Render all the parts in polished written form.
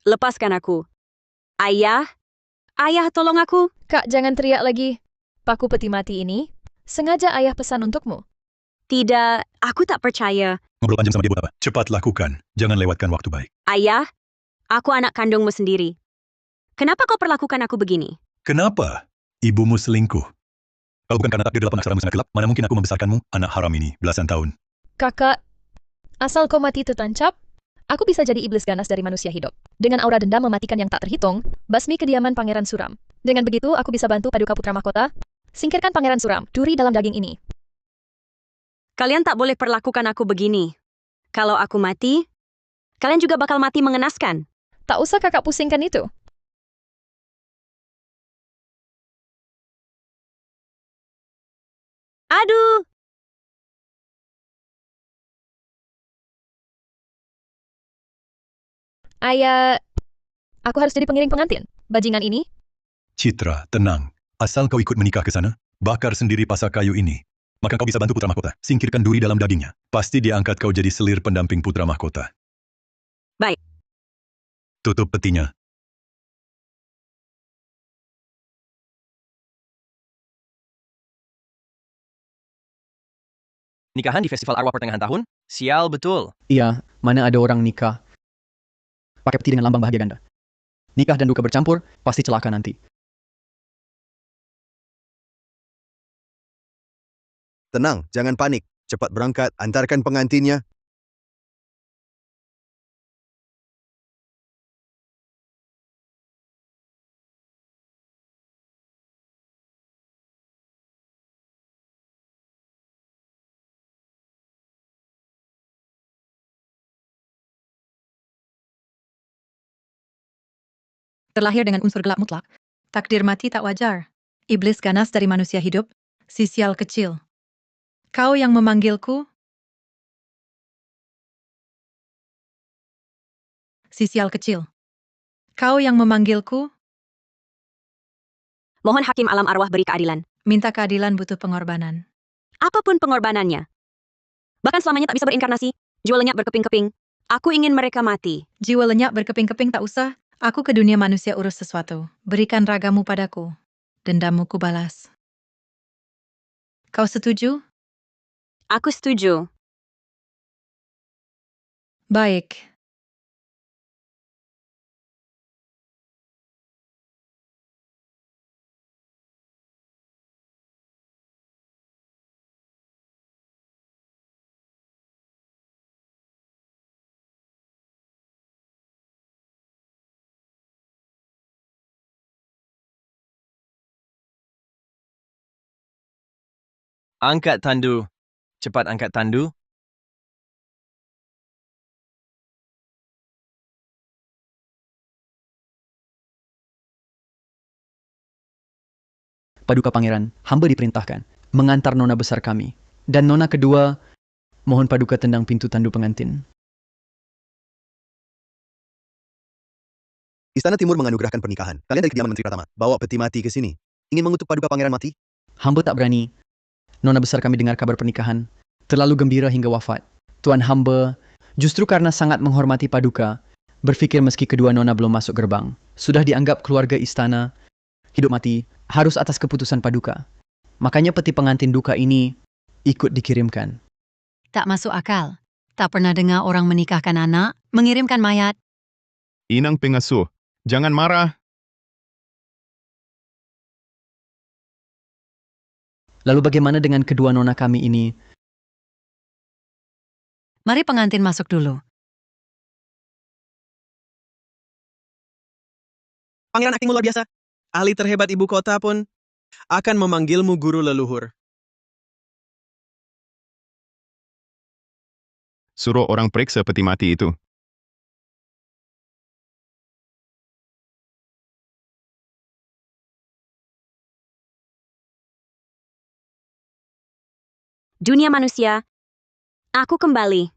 lepaskan aku. Ayah, ayah tolong aku. Kak, jangan teriak lagi. Paku peti mati ini, sengaja ayah pesan untukmu. Tidak, aku tak percaya. Ngobrol panjang sama dia buat apa? Cepat lakukan. Jangan lewatkan waktu baik. Ayah, aku anak kandungmu sendiri. Kenapa kau perlakukan aku begini? Kenapa? Ibumu selingkuh. Kalau bukan karena takdir 8 aksaramu sangat gelap, mana mungkin aku membesarkanmu, anak haram ini, belasan tahun. Kakak, asal kau mati tertancap, aku bisa jadi iblis ganas dari manusia hidup. Dengan aura dendam mematikan yang tak terhitung, basmi kediaman Pangeran Suram. Dengan begitu, aku bisa bantu Paduka Putra Mahkota, singkirkan Pangeran Suram, duri dalam daging ini. Kalian tak boleh perlakukan aku begini. Kalau aku mati, kalian juga bakal mati mengenaskan. Tak usah kakak pusingkan itu. Aduh! Ayah, aku harus jadi pengiring pengantin. Bajingan ini, Citra, tenang. Asal kau ikut menikah ke sana, bakar sendiri pasak kayu ini. Maka kau bisa bantu putra mahkota. Singkirkan duri dalam dagingnya. Pasti dia angkat kau jadi selir pendamping putra mahkota. Baik. Tutup petinya. Nikahan di Festival Arwah Pertengahan Tahun? Sial betul. Iya, mana ada orang nikah pakai peti dengan lambang bahagia ganda. Nikah dan duka bercampur, pasti celaka nanti. Tenang, jangan panik. Cepat berangkat, antarkan pengantinnya. Terlahir dengan unsur gelap mutlak. Takdir mati tak wajar. Iblis ganas dari manusia hidup, sisial kecil. Kau yang memanggilku? Sisial kecil. Kau yang memanggilku? Mohon hakim alam arwah beri keadilan. Minta keadilan butuh pengorbanan. Apapun pengorbanannya. Bahkan selamanya tak bisa berinkarnasi. Jiwa lenyap berkeping-keping. Aku ingin mereka mati. Jiwa lenyap berkeping-keping tak usah. Aku ke dunia manusia urus sesuatu. Berikan ragamu padaku. Dendammu ku balas. Kau setuju? Aku setuju. Baik. Angkat tandu. Cepat angkat tandu. Paduka Pangeran, hamba diperintahkan mengantar nona besar kami. Dan nona kedua, mohon paduka tendang pintu tandu pengantin. Istana Timur menganugerahkan pernikahan. Kalian dari kediaman Menteri Pratama. Bawa peti mati ke sini. Ingin mengutuk paduka pangeran mati? Hamba tak berani. Nona besar kami dengar kabar pernikahan. Terlalu gembira hingga wafat. Tuan hamba, justru karena sangat menghormati paduka, berpikir meski kedua nona belum masuk gerbang, sudah dianggap keluarga istana, hidup mati, harus atas keputusan paduka. Makanya peti pengantin duka ini ikut dikirimkan. Tak masuk akal. Tak pernah dengar orang menikahkan anak, mengirimkan mayat. Inang pengasuh, jangan marah. Lalu bagaimana dengan kedua nona kami ini? Mari pengantin masuk dulu. Pangeran aktingmu luar biasa. Ahli terhebat ibu kota pun akan memanggilmu guru leluhur. Suruh orang periksa peti mati itu. Dunia manusia. Aku kembali.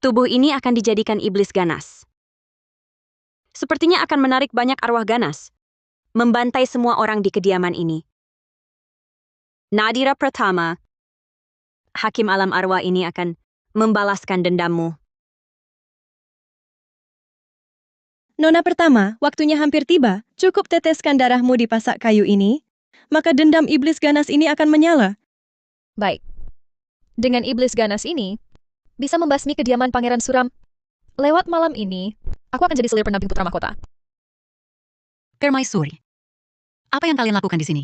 Tubuh ini akan dijadikan iblis ganas. Sepertinya akan menarik banyak arwah ganas. membantai semua orang di kediaman ini. Nadira Pratama, Hakim Alam Arwah ini akan membalaskan dendammu. Nona pertama, waktunya hampir tiba. Cukup teteskan darahmu di pasak kayu ini, maka dendam iblis ganas ini akan menyala. Baik. Dengan iblis ganas ini, bisa membasmi kediaman Pangeran Suram. Lewat malam ini, aku akan jadi selir pendamping putra mahkota. Permaisuri, apa yang kalian lakukan di sini?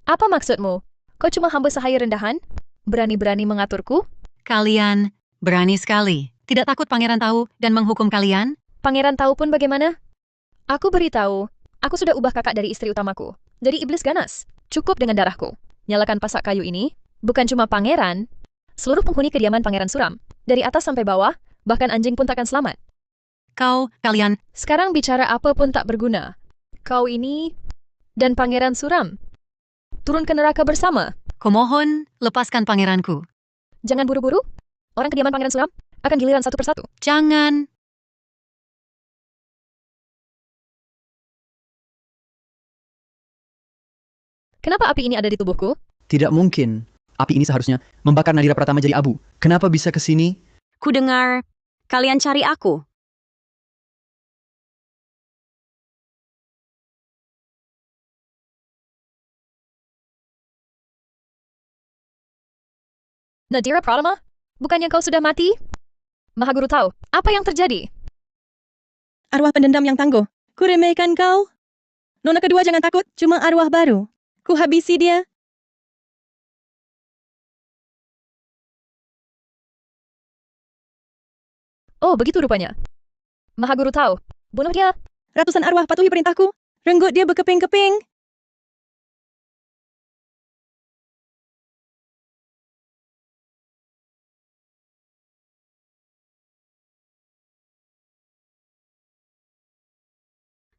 Apa maksudmu? Kau cuma hamba sahaya rendahan? Berani-berani mengaturku? Kalian berani sekali. Tidak takut pangeran tahu dan menghukum kalian? Pangeran tahu pun bagaimana? Aku beritahu, aku sudah ubah kakak dari istri utamaku. Jadi iblis ganas. Cukup dengan darahku. Nyalakan pasak kayu ini. Bukan cuma pangeran, seluruh penghuni kediaman Pangeran Suram. Dari atas sampai bawah, bahkan anjing pun takkan selamat. Kalian... Sekarang bicara apa pun tak berguna. Kau ini dan Pangeran Suram turun ke neraka bersama. Kumohon, lepaskan pangeranku. Jangan buru-buru. Orang kediaman Pangeran Suram akan giliran satu persatu. Jangan. Kenapa api ini ada di tubuhku? Tidak mungkin. Api ini seharusnya membakar Nadira Pratama jadi abu. Kenapa bisa ke sini? Ku dengar kalian cari aku. Nadira Pratama? Bukannya kau sudah mati? Mahaguru tahu, apa yang terjadi? Arwah pendendam yang tangguh. Ku remehkan kau. Nona kedua jangan takut, cuma arwah baru. Ku habisi dia. Oh, begitu rupanya. Mahaguru tahu. Bunuh dia. Ratusan arwah patuhi perintahku. Renggut dia berkeping-keping.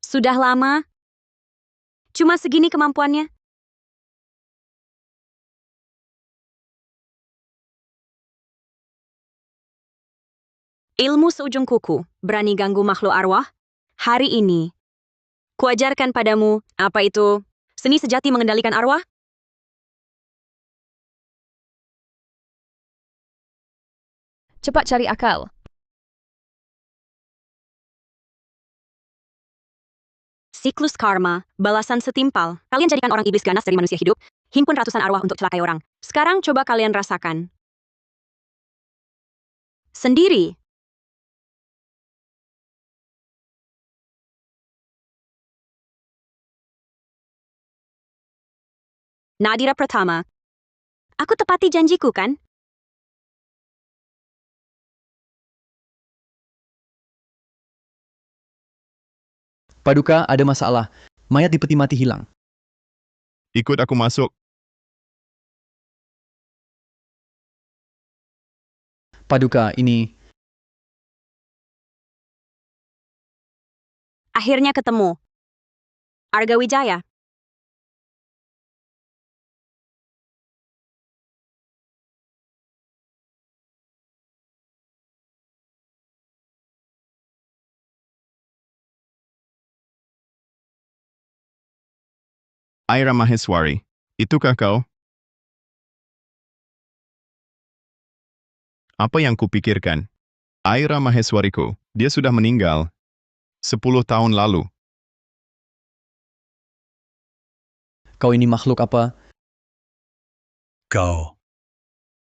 Sudah lama? Cuma segini kemampuannya? Ilmu seujung kuku, berani ganggu makhluk arwah? Hari ini, kuajarkan padamu, apa itu seni sejati mengendalikan arwah? Cepat cari akal. Siklus karma, balasan setimpal. Kalian jadikan orang iblis ganas dari manusia hidup, himpun ratusan arwah untuk celakai orang. Sekarang coba kalian rasakan. Sendiri. Nadira Pratama. Aku tepati janjiku kan? Paduka, ada masalah. Mayat di peti mati hilang. Ikut aku masuk. Paduka, ini... Akhirnya ketemu. Arga Wijaya. Aira Maheswari, itukah kau? Apa yang kupikirkan? Aira Maheswariku, dia sudah meninggal 10 tahun lalu. Kau ini makhluk apa? Kau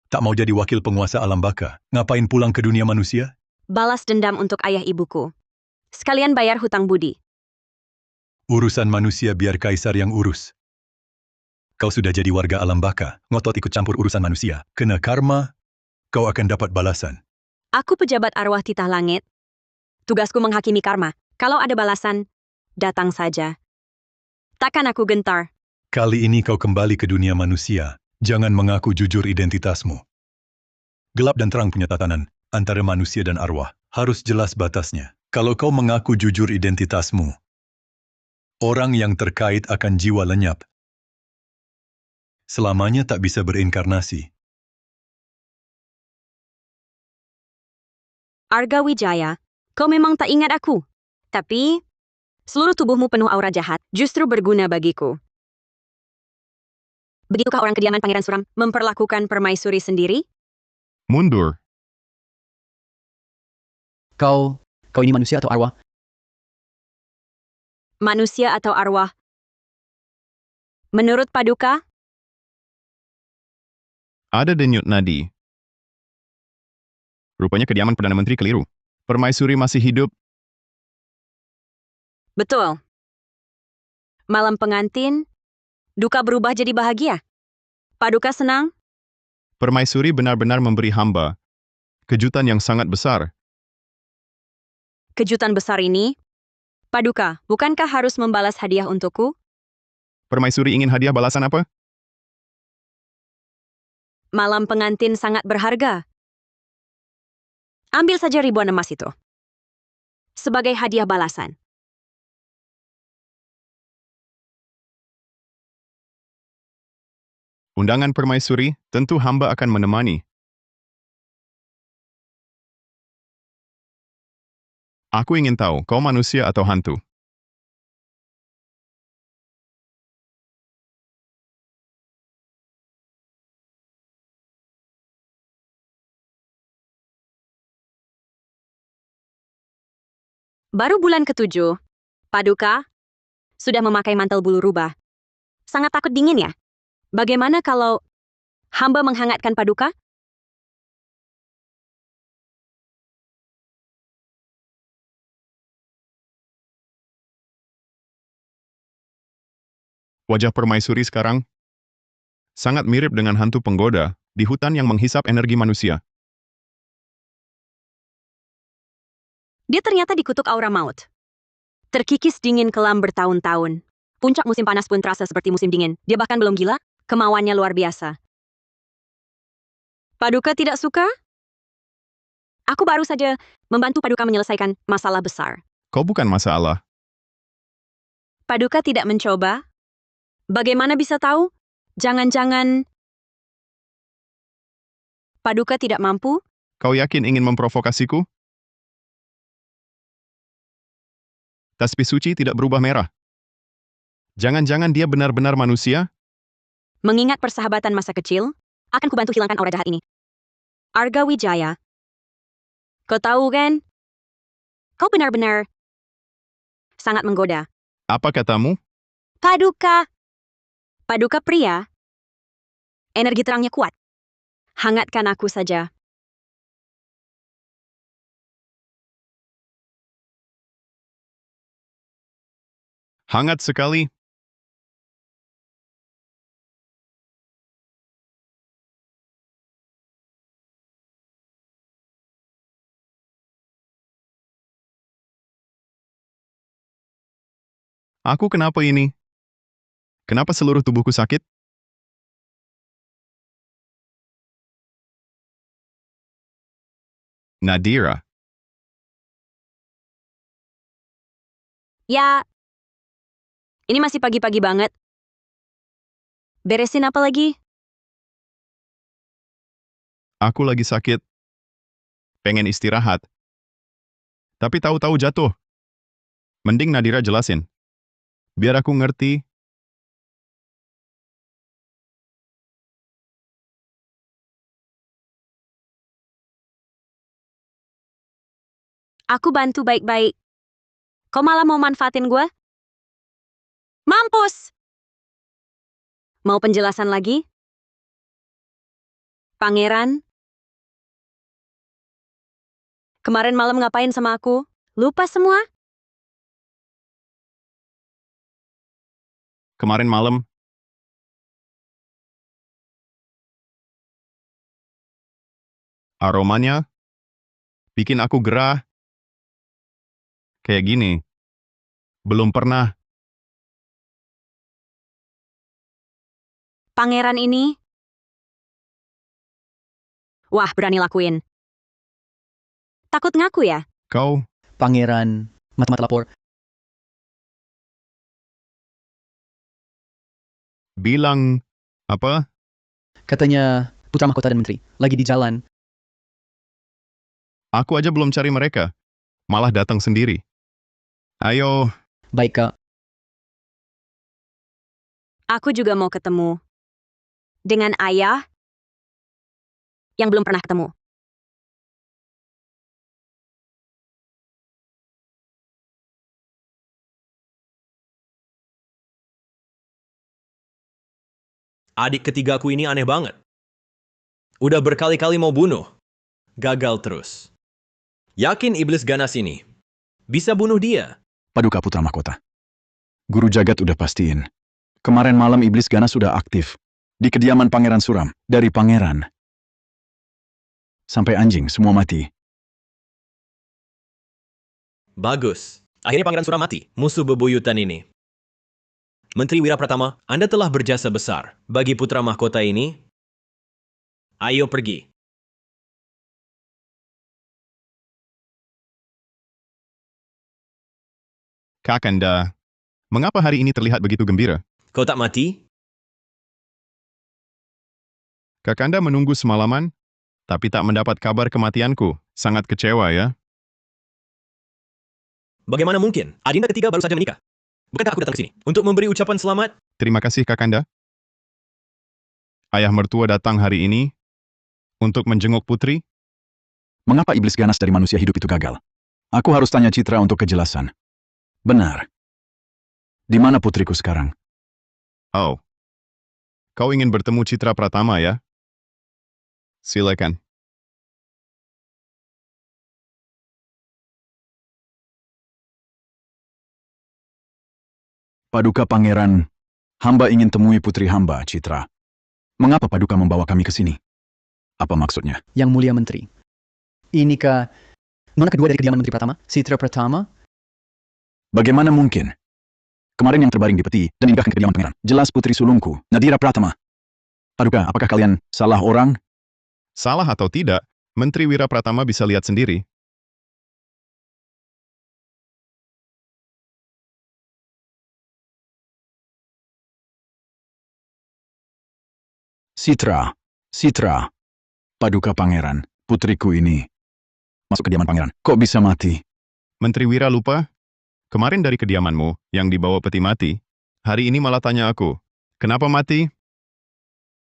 tak mau jadi wakil penguasa alam baka? Ngapain pulang ke dunia manusia? Balas dendam untuk ayah ibuku. Sekalian bayar hutang budi. Urusan manusia biar kaisar yang urus. Kau sudah jadi warga alam baka, ngotot ikut campur urusan manusia. Kena karma, kau akan dapat balasan. Aku pejabat arwah titah langit. Tugasku menghakimi karma. Kalau ada balasan, datang saja. Takkan aku gentar. Kali ini kau kembali ke dunia manusia. Jangan mengaku jujur identitasmu. Gelap dan terang punya tatanan antara manusia dan arwah. Harus jelas batasnya. Kalau kau mengaku jujur identitasmu, orang yang terkait akan jiwa lenyap. Selamanya tak bisa berinkarnasi. Arga Wijaya, kau memang tak ingat aku. Tapi, Seluruh tubuhmu penuh aura jahat, justru berguna bagiku. Begitukah orang kediaman Pangeran Suram memperlakukan permaisuri sendiri? Mundur. Kau ini manusia atau arwah? Manusia atau arwah? Menurut Paduka, Ada denyut nadi. Rupanya kediaman Perdana Menteri keliru. Permaisuri masih hidup. betul. Malam pengantin, duka berubah jadi bahagia. Paduka senang? Permaisuri benar-benar memberi hamba kejutan yang sangat besar. Kejutan besar ini? Paduka, bukankah harus membalas hadiah untukku? Permaisuri ingin hadiah balasan apa? Malam pengantin sangat berharga. Ambil saja ribuan emas itu. Sebagai hadiah balasan. Undangan permaisuri, tentu hamba akan menemani. Aku ingin tahu, kau manusia atau hantu? Baru bulan ke-7, Paduka sudah memakai mantel bulu rubah. Sangat takut dingin ya? Bagaimana kalau hamba menghangatkan Paduka? Wajah permaisuri sekarang sangat mirip dengan hantu penggoda di hutan yang menghisap energi manusia. Dia ternyata dikutuk aura maut. Terkikis dingin kelam bertahun-tahun. Puncak musim panas pun terasa seperti musim dingin. Dia bahkan belum gila, kemauannya luar biasa. Paduka tidak suka? Aku baru saja membantu Paduka menyelesaikan masalah besar. Kau bukan masalah. Paduka tidak mencoba? Bagaimana bisa tahu? Jangan-jangan Paduka tidak mampu? Kau yakin ingin memprovokasiku? Tasbih suci tidak berubah merah. Jangan-jangan dia benar-benar manusia? Mengingat persahabatan masa kecil, akan kubantu hilangkan aura jahat ini. Arga Wijaya. Kau tahu kan? Kau benar-benar sangat menggoda. Apa katamu? Paduka. Paduka pria. Energi terangnya kuat. Hangatkan aku saja. Hangat sekali. Aku kenapa ini? Kenapa seluruh tubuhku sakit? Nadira, Ya, ini masih pagi-pagi banget. Beresin apa lagi? aku lagi sakit. Pengen istirahat. Tapi tahu-tahu jatuh. Mending Nadira jelasin. Biar aku ngerti. Aku bantu baik-baik. Kau malah mau manfaatin gue? Mampus! Mau penjelasan lagi? Pangeran? Kemarin malam ngapain sama aku? Lupa semua? Kemarin malam, aromanya bikin aku gerah. Kayak gini. Belum pernah. Pangeran ini? Wah, berani lakuin. Takut ngaku ya? Kau, Pangeran, mata-mata lapor. bilang, apa? Katanya putra mahkota dan menteri lagi di jalan. Aku aja belum cari mereka. Malah datang sendiri. Ayo, Baik, Kak. Aku juga mau ketemu dengan ayah yang belum pernah ketemu. Adik ketigaku ini aneh banget. Udah berkali-kali mau bunuh. Gagal terus. Yakin iblis ganas ini bisa bunuh dia? Paduka Putra Mahkota. Guru Jagat udah pastiin. Kemarin malam iblis ganas sudah aktif. Di kediaman Pangeran Suram. Dari Pangeran. Sampai anjing semua mati. Bagus. Akhirnya Pangeran Suram mati. Musuh bebuyutan ini. Menteri Wira Pratama, Anda telah berjasa besar bagi putra mahkota ini. Ayo pergi. Kakanda, mengapa hari ini terlihat begitu gembira? Kau tak mati? Kakanda menunggu semalaman, tapi tak mendapat kabar kematianku. Sangat kecewa ya. Bagaimana mungkin? Adinda ketiga baru saja menikah. Bukankah aku datang ke sini untuk memberi ucapan selamat? Terima kasih Kakanda. Ayah mertua datang hari ini untuk menjenguk putri. Mengapa iblis ganas dari manusia hidup itu gagal? Aku harus tanya Citra untuk kejelasan. Benar. Di mana putriku sekarang? Oh. Kau ingin bertemu Citra Pratama ya? Silakan. Paduka Pangeran, hamba ingin temui putri hamba, Citra. Mengapa Paduka membawa kami ke sini? Apa maksudnya? Yang Mulia Menteri. Inikah nona kedua dari kediaman Menteri Pratama, Citra Pratama? Bagaimana mungkin? Kemarin yang terbaring di peti dan indahkan ke kediaman pangeran. Jelas putri sulungku, Nadira Pratama. Paduka, apakah kalian salah orang? Salah atau tidak, Menteri Wira Pratama bisa lihat sendiri. Citra. Paduka Pangeran, putriku ini. Masuk kediaman pangeran. Kok bisa mati? Menteri Wira lupa? Kemarin dari kediamanmu, yang dibawa peti mati, hari ini malah tanya aku, kenapa mati?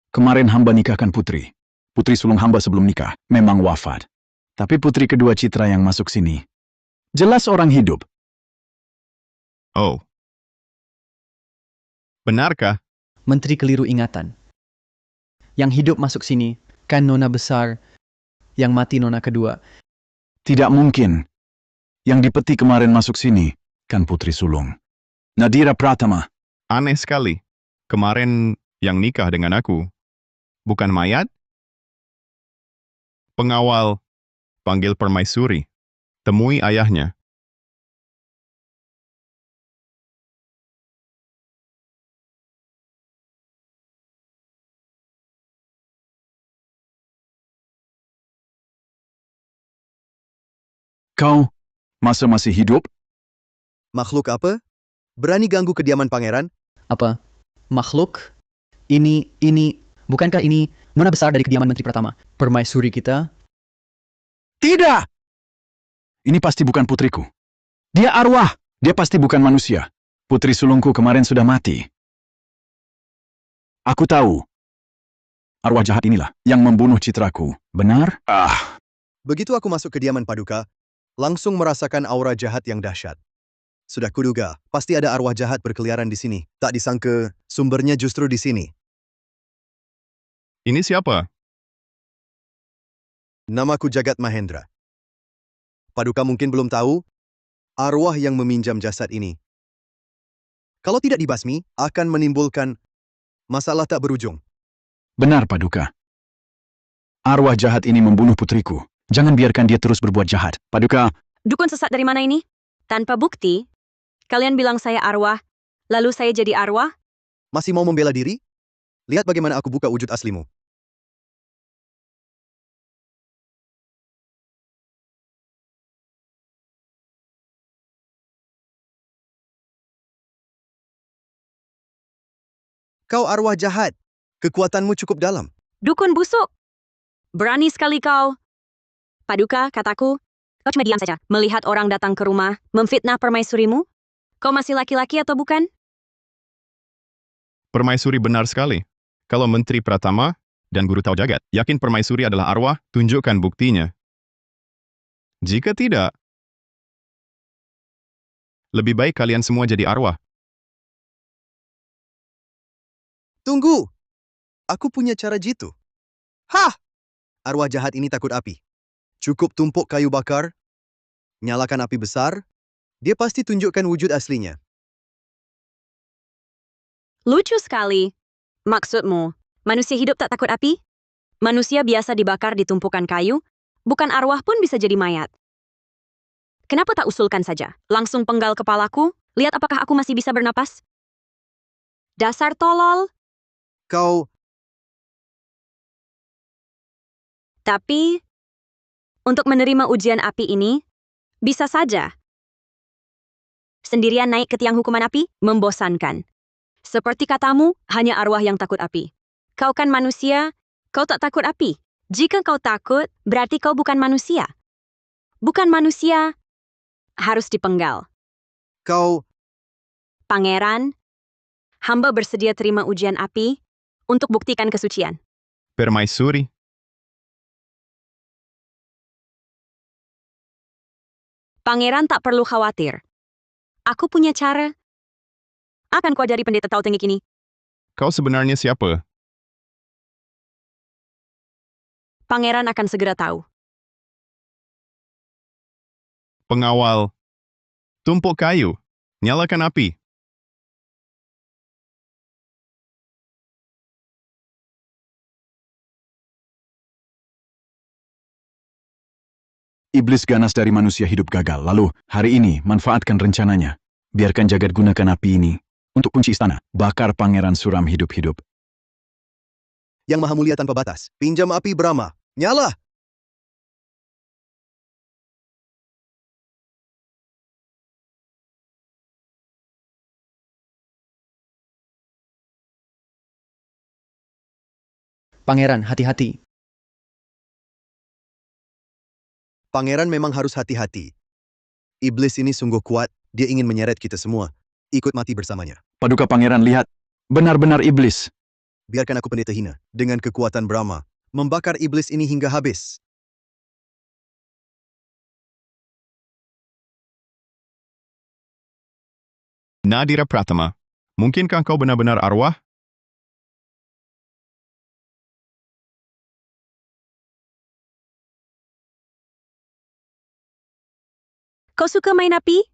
Kemarin hamba nikahkan putri. Putri sulung hamba sebelum nikah, memang wafat. Tapi putri kedua Citra yang masuk sini. Jelas orang hidup. Oh. Benarkah? Menteri keliru ingatan. Yang hidup masuk sini, kan nona besar. Yang mati nona kedua. Tidak mungkin. Yang di peti kemarin masuk sini, kan putri sulung. Nadira Pratama. Aneh sekali. Kemarin yang nikah dengan aku, bukan mayat? Pengawal, panggil permaisuri. Temui ayahnya. Kau, masa masih hidup? Makhluk apa? Berani ganggu kediaman pangeran? Apa? Makhluk? Ini, bukankah ini nona besar dari kediaman Menteri Pratama? Permaisuri kita? Tidak! Ini pasti bukan putriku. Dia arwah. Dia pasti bukan manusia. Putri sulungku kemarin sudah mati. Aku tahu. Arwah jahat inilah yang membunuh citraku. Benar? Begitu aku masuk kediaman Paduka, langsung merasakan aura jahat yang dahsyat. Sudah kuduga, pasti ada arwah jahat berkeliaran di sini. Tak disangka, sumbernya justru di sini. Ini siapa? Namaku Jagat Mahendra. Paduka mungkin belum tahu, arwah yang meminjam jasad ini. Kalau tidak dibasmi, akan menimbulkan masalah tak berujung. Benar, Paduka. Arwah jahat ini membunuh putriku. Jangan biarkan dia terus berbuat jahat. Paduka, Dukun sesat dari mana ini? Tanpa bukti, kalian bilang saya arwah, lalu saya jadi arwah? Masih mau membela diri? Lihat bagaimana aku buka wujud aslimu. Kau arwah jahat. Kekuatanmu cukup dalam. Dukun busuk! Berani sekali kau. Paduka, kataku, kau cuma diam saja, melihat orang datang ke rumah, memfitnah permaisurimu? Kau masih laki-laki atau bukan? Permaisuri benar sekali. Kalau Menteri Pratama dan Guru Tahu Jagat yakin Permaisuri adalah arwah, tunjukkan buktinya. Jika tidak, lebih baik kalian semua jadi arwah. Tunggu! Aku punya cara jitu. Hah! Arwah jahat ini takut api. Cukup tumpuk kayu bakar, nyalakan api besar, dia pasti tunjukkan wujud aslinya. Lucu sekali. Maksudmu, manusia hidup tak takut api? Manusia biasa dibakar di tumpukan kayu, bukan arwah pun bisa jadi mayat. Kenapa tak usulkan saja? Langsung penggal kepalaku, lihat apakah aku masih bisa bernapas? Dasar tolol. Kau, Tapi, untuk menerima ujian api ini, bisa saja. Sendirian naik ke tiang hukuman api, membosankan. Seperti katamu, hanya arwah yang takut api. Kau kan manusia, kau tak takut api. Jika kau takut, berarti kau bukan manusia. Bukan manusia, harus dipenggal. kau, Pangeran, hamba bersedia terima ujian api untuk buktikan kesucian. Permaisuri, Pangeran tak perlu khawatir. Aku punya cara. Akan kuajari pendeta tahu tengik ini. kau sebenarnya siapa? Pangeran akan segera tahu. Pengawal. Tumpuk kayu. Nyalakan api. Iblis ganas dari manusia hidup gagal. Lalu, hari ini, manfaatkan rencananya. Biarkan jagat gunakan api ini untuk kunci istana. Bakar Pangeran Suram hidup-hidup. yang maha mulia tanpa batas, pinjam api Brahma, nyala! Pangeran, hati-hati. Pangeran memang harus hati-hati. Iblis ini sungguh kuat, dia ingin menyeret kita semua. Ikut mati bersamanya. Paduka Pangeran, lihat. Benar-benar iblis. Biarkan aku pendeta hina, dengan kekuatan Brahma, membakar iblis ini hingga habis. Nadira Pratama, mungkinkah kau benar-benar arwah? Kau suka main api?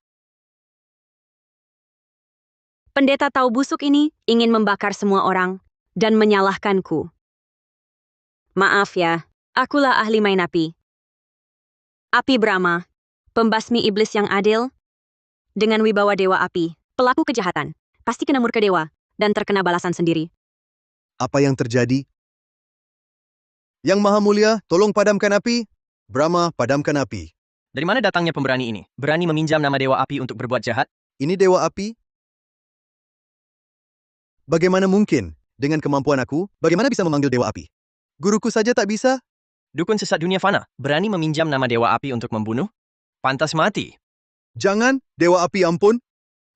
Pendeta tahu busuk ini ingin membakar semua orang dan menyalahkanku. Maaf ya, akulah ahli main api. Api Brahma, pembasmi iblis yang adil, dengan wibawa dewa api, pelaku kejahatan, pasti kena murka dewa dan terkena balasan sendiri. Apa yang terjadi? Yang Maha Mulia, tolong padamkan api. Brahma, padamkan api. Dari mana datangnya pemberani ini? Berani meminjam nama dewa api untuk berbuat jahat? Ini dewa api? Bagaimana mungkin? Dengan kemampuan aku, bagaimana bisa memanggil dewa api? Guruku saja tak bisa? Dukun sesat dunia fana, berani meminjam nama dewa api untuk membunuh? Pantas mati. Jangan, dewa api ampun.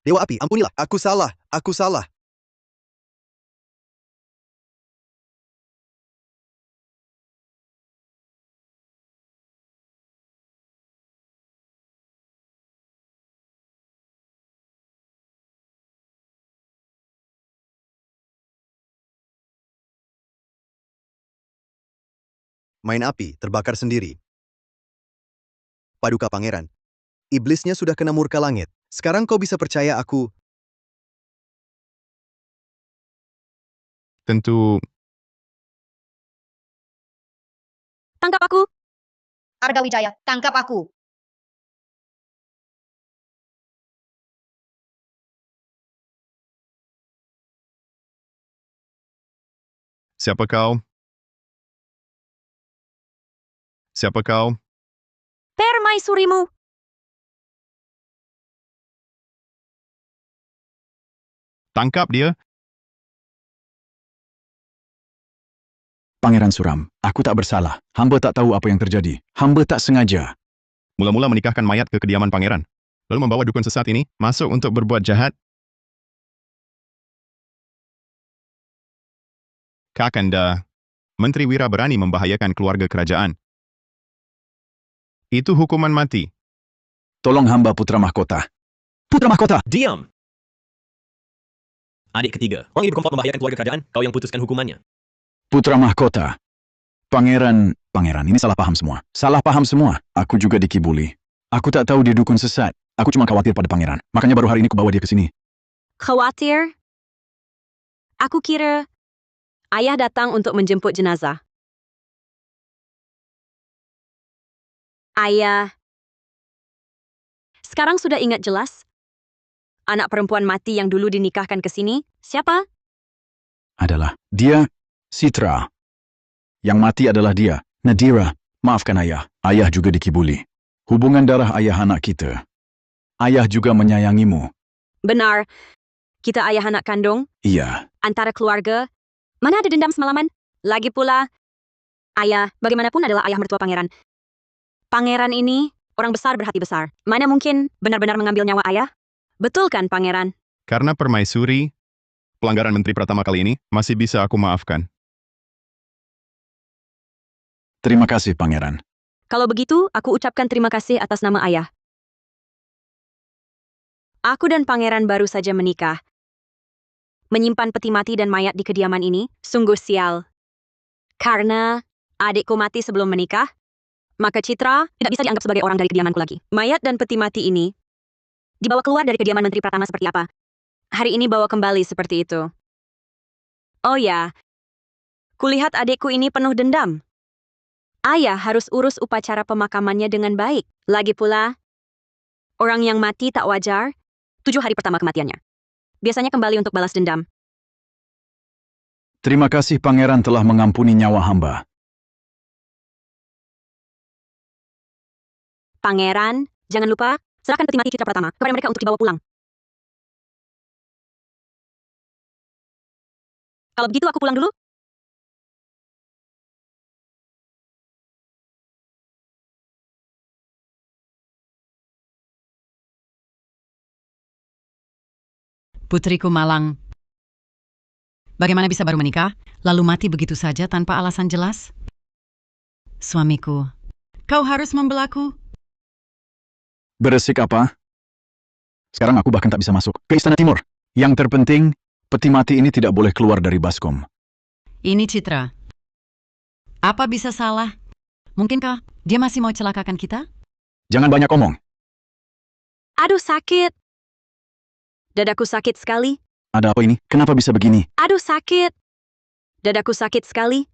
Dewa api, ampunilah. Aku salah, aku salah. Main api, terbakar sendiri. Paduka Pangeran, iblisnya sudah kena murka langit. Sekarang kau bisa percaya aku. Tentu, Tangkap aku! Arga Wijaya, tangkap aku. siapa kau? Siapa kau? Permaisurimu! Tangkap dia. Pangeran Suram, aku tak bersalah. Hamba tak tahu apa yang terjadi. Hamba tak sengaja. Mula-mula menikahkan mayat ke kediaman pangeran. lalu membawa dukun sesat ini masuk untuk berbuat jahat? Kakanda, Menteri Wira berani membahayakan keluarga kerajaan. Itu hukuman mati. Tolong hamba putra mahkota. Putra mahkota! Diam! Adik ketiga, orang ini berkomplot membahayakan keluarga kerajaan, kau yang putuskan hukumannya. Putra mahkota. Pangeran, ini salah paham semua. Salah paham semua. Aku juga dikibuli. Aku tak tahu dia dukun sesat. Aku cuma khawatir pada pangeran. Makanya baru hari ini kubawa dia ke sini. Khawatir? Aku kira ayah datang untuk menjemput jenazah. Ayah, sekarang sudah ingat jelas? Anak perempuan mati yang dulu dinikahkan ke sini, siapa? Adalah dia, Citra. Yang mati adalah dia, Nadira. Maafkan ayah. Ayah juga dikibuli. Hubungan darah ayah anak kita. Ayah juga menyayangimu. Benar. Kita ayah anak kandung, Iya. antara keluarga. Mana ada dendam semalaman? Lagi pula, ayah, bagaimanapun adalah ayah mertua pangeran. Pangeran ini, orang besar berhati besar. Mana mungkin benar-benar mengambil nyawa ayah? Betul kan, pangeran? Karena permaisuri, pelanggaran Menteri Pratama kali ini masih bisa aku maafkan. Terima kasih, pangeran. Kalau begitu, aku ucapkan terima kasih atas nama ayah. Aku dan pangeran baru saja menikah. Menyimpan peti mati dan mayat di kediaman ini, sungguh sial. Karena adikku mati sebelum menikah, maka Citra tidak bisa dianggap sebagai orang dari kediamanku lagi. Mayat dan peti mati ini dibawa keluar dari kediaman Menteri Pratama seperti apa? Hari ini bawa kembali seperti itu. Oh ya, kulihat adikku ini penuh dendam. Ayah harus urus upacara pemakamannya dengan baik. Lagi pula, orang yang mati tak wajar 7 hari pertama kematiannya. Biasanya kembali untuk balas dendam. Terima kasih pangeran telah mengampuni nyawa hamba. Pangeran, jangan lupa, serahkan peti mati Citra Pratama kepada mereka untuk dibawa pulang. Kalau begitu aku pulang dulu. Putriku Malang, bagaimana bisa baru menikah, lalu mati begitu saja tanpa alasan jelas? Suamiku, kau harus membelaku. Beresik apa? Sekarang aku bahkan tak bisa masuk ke Istana Timur. Yang terpenting, peti mati ini tidak boleh keluar dari baskom. Ini Citra. Apa bisa salah? Mungkinkah dia masih mau celakakan kita? Jangan banyak omong. Aduh sakit. Dadaku sakit sekali. Ada apa ini? Kenapa bisa begini? Aduh sakit. Dadaku sakit sekali.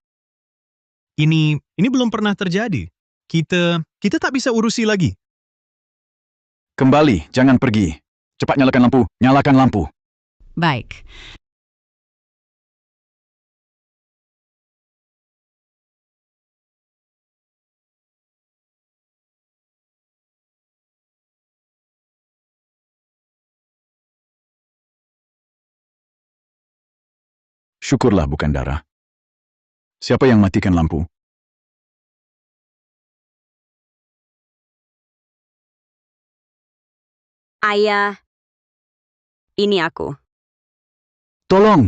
Ini belum pernah terjadi. Kita tak bisa urusi lagi. Kembali, jangan pergi. Cepat nyalakan lampu, nyalakan lampu. Baik. Syukurlah bukan darah. Siapa yang matikan lampu? Ayah, ini aku. Tolong!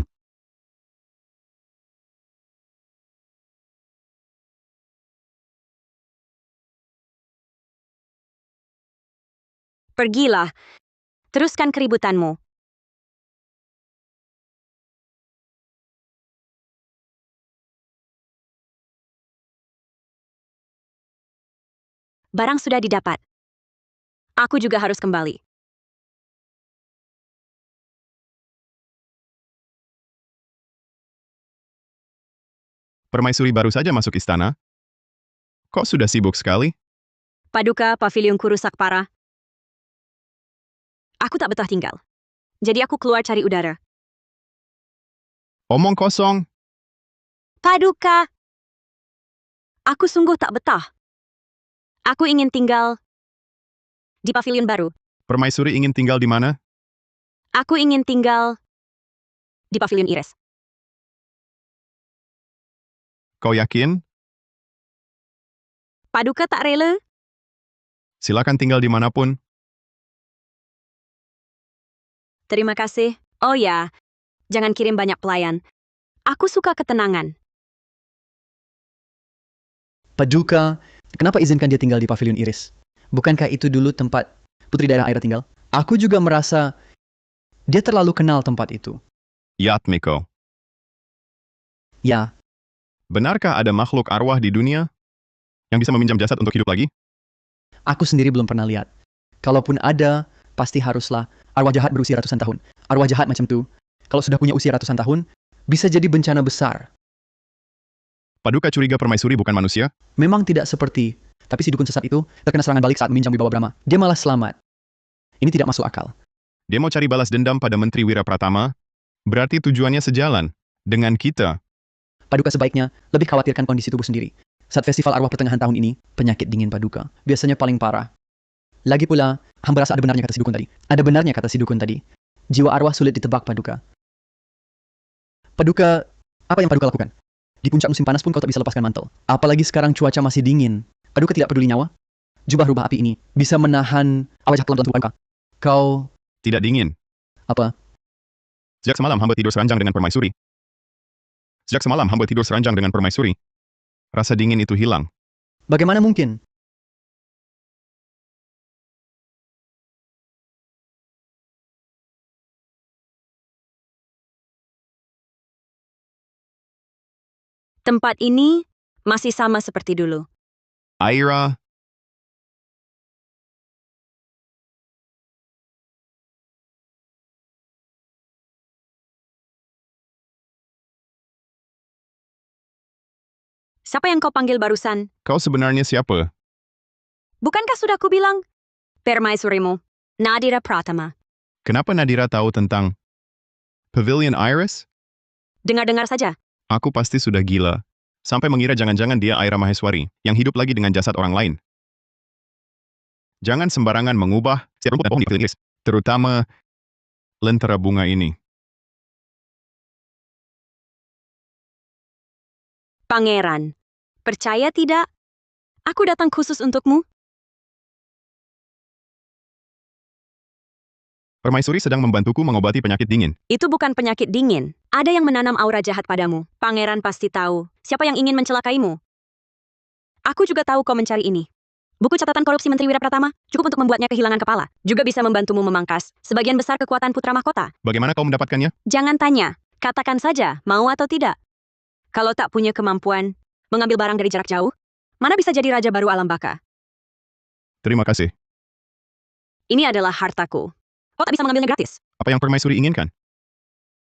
Pergilah. Teruskan keributanmu. Barang sudah didapat. Aku juga harus kembali. Permaisuri baru saja masuk istana. Kok sudah sibuk sekali? Paduka pavilionku rusak parah. Aku tak betah tinggal. Jadi aku keluar cari udara. Omong kosong. Paduka! Aku sungguh tak betah. Aku ingin tinggal di pavilion baru. Permaisuri ingin tinggal di mana? Aku ingin tinggal di pavilion Iris. Kau yakin? Paduka tak rela? Silakan tinggal dimanapun. Terima kasih. Oh ya, jangan kirim banyak pelayan. Aku suka ketenangan. Paduka, kenapa izinkan dia tinggal di Pavilion Iris? Bukankah itu dulu tempat Putri Daerah Aira tinggal? Aku juga merasa dia terlalu kenal tempat itu. Yatmiko, Ya, benarkah ada makhluk arwah di dunia yang bisa meminjam jasad untuk hidup lagi? aku sendiri belum pernah lihat. Kalaupun ada, pasti haruslah arwah jahat berusia ratusan tahun. Arwah jahat macam tu, kalau sudah punya usia ratusan tahun, bisa jadi bencana besar. Paduka curiga permaisuri bukan manusia? Memang tidak seperti, tapi si dukun sesat itu terkena serangan balik saat meminjam wibawa Brahma. Dia malah selamat. Ini tidak masuk akal. Dia mau cari balas dendam pada Menteri Wira Pratama? Berarti tujuannya sejalan dengan kita. Paduka sebaiknya lebih khawatirkan kondisi tubuh sendiri. Saat festival arwah pertengahan tahun ini, penyakit dingin Paduka biasanya paling parah. Lagi pula, hamba rasa ada benarnya kata si dukun tadi. Ada benarnya kata si dukun tadi. Jiwa arwah sulit ditebak, Paduka. Paduka, apa yang Paduka lakukan? Di puncak musim panas pun kau tak bisa lepaskan mantel. Apalagi sekarang cuaca masih dingin. Paduka tidak peduli nyawa? Jubah rubah api ini bisa menahan awal jahat dalam tubuh Paduka. Kau... Tidak dingin. Apa? Sejak semalam hamba tidur seranjang dengan permaisuri. Rasa dingin itu hilang. Bagaimana mungkin? Tempat ini masih sama seperti dulu. Aira, Siapa yang kau panggil barusan? kau sebenarnya siapa? Bukankah sudah kubilang? Permaisurimu, Nadira Pratama. Kenapa Nadira tahu tentang Pavilion Iris? Dengar-dengar saja. Aku pasti sudah gila. Sampai mengira jangan-jangan dia Aira Maheswari yang hidup lagi dengan jasad orang lain. Jangan sembarangan mengubah setiap rumput dan pohon di Pavilion Iris. Terutama lentera bunga ini. Pangeran, percaya tidak? Aku datang khusus untukmu. Permaisuri sedang membantuku mengobati penyakit dingin. Itu bukan penyakit dingin. Ada yang menanam aura jahat padamu. Pangeran pasti tahu siapa yang ingin mencelakaimu. Aku juga tahu kau mencari ini. Buku catatan korupsi Menteri Wira Pratama cukup untuk membuatnya kehilangan kepala. Juga bisa membantumu memangkas sebagian besar kekuatan putra mahkota. Bagaimana kau mendapatkannya? Jangan tanya. Katakan saja, mau atau tidak. Kalau tak punya kemampuan mengambil barang dari jarak jauh, mana bisa jadi raja baru alam baka? Terima kasih. Ini adalah hartaku. Kau tak bisa mengambilnya gratis. Apa yang permaisuri inginkan?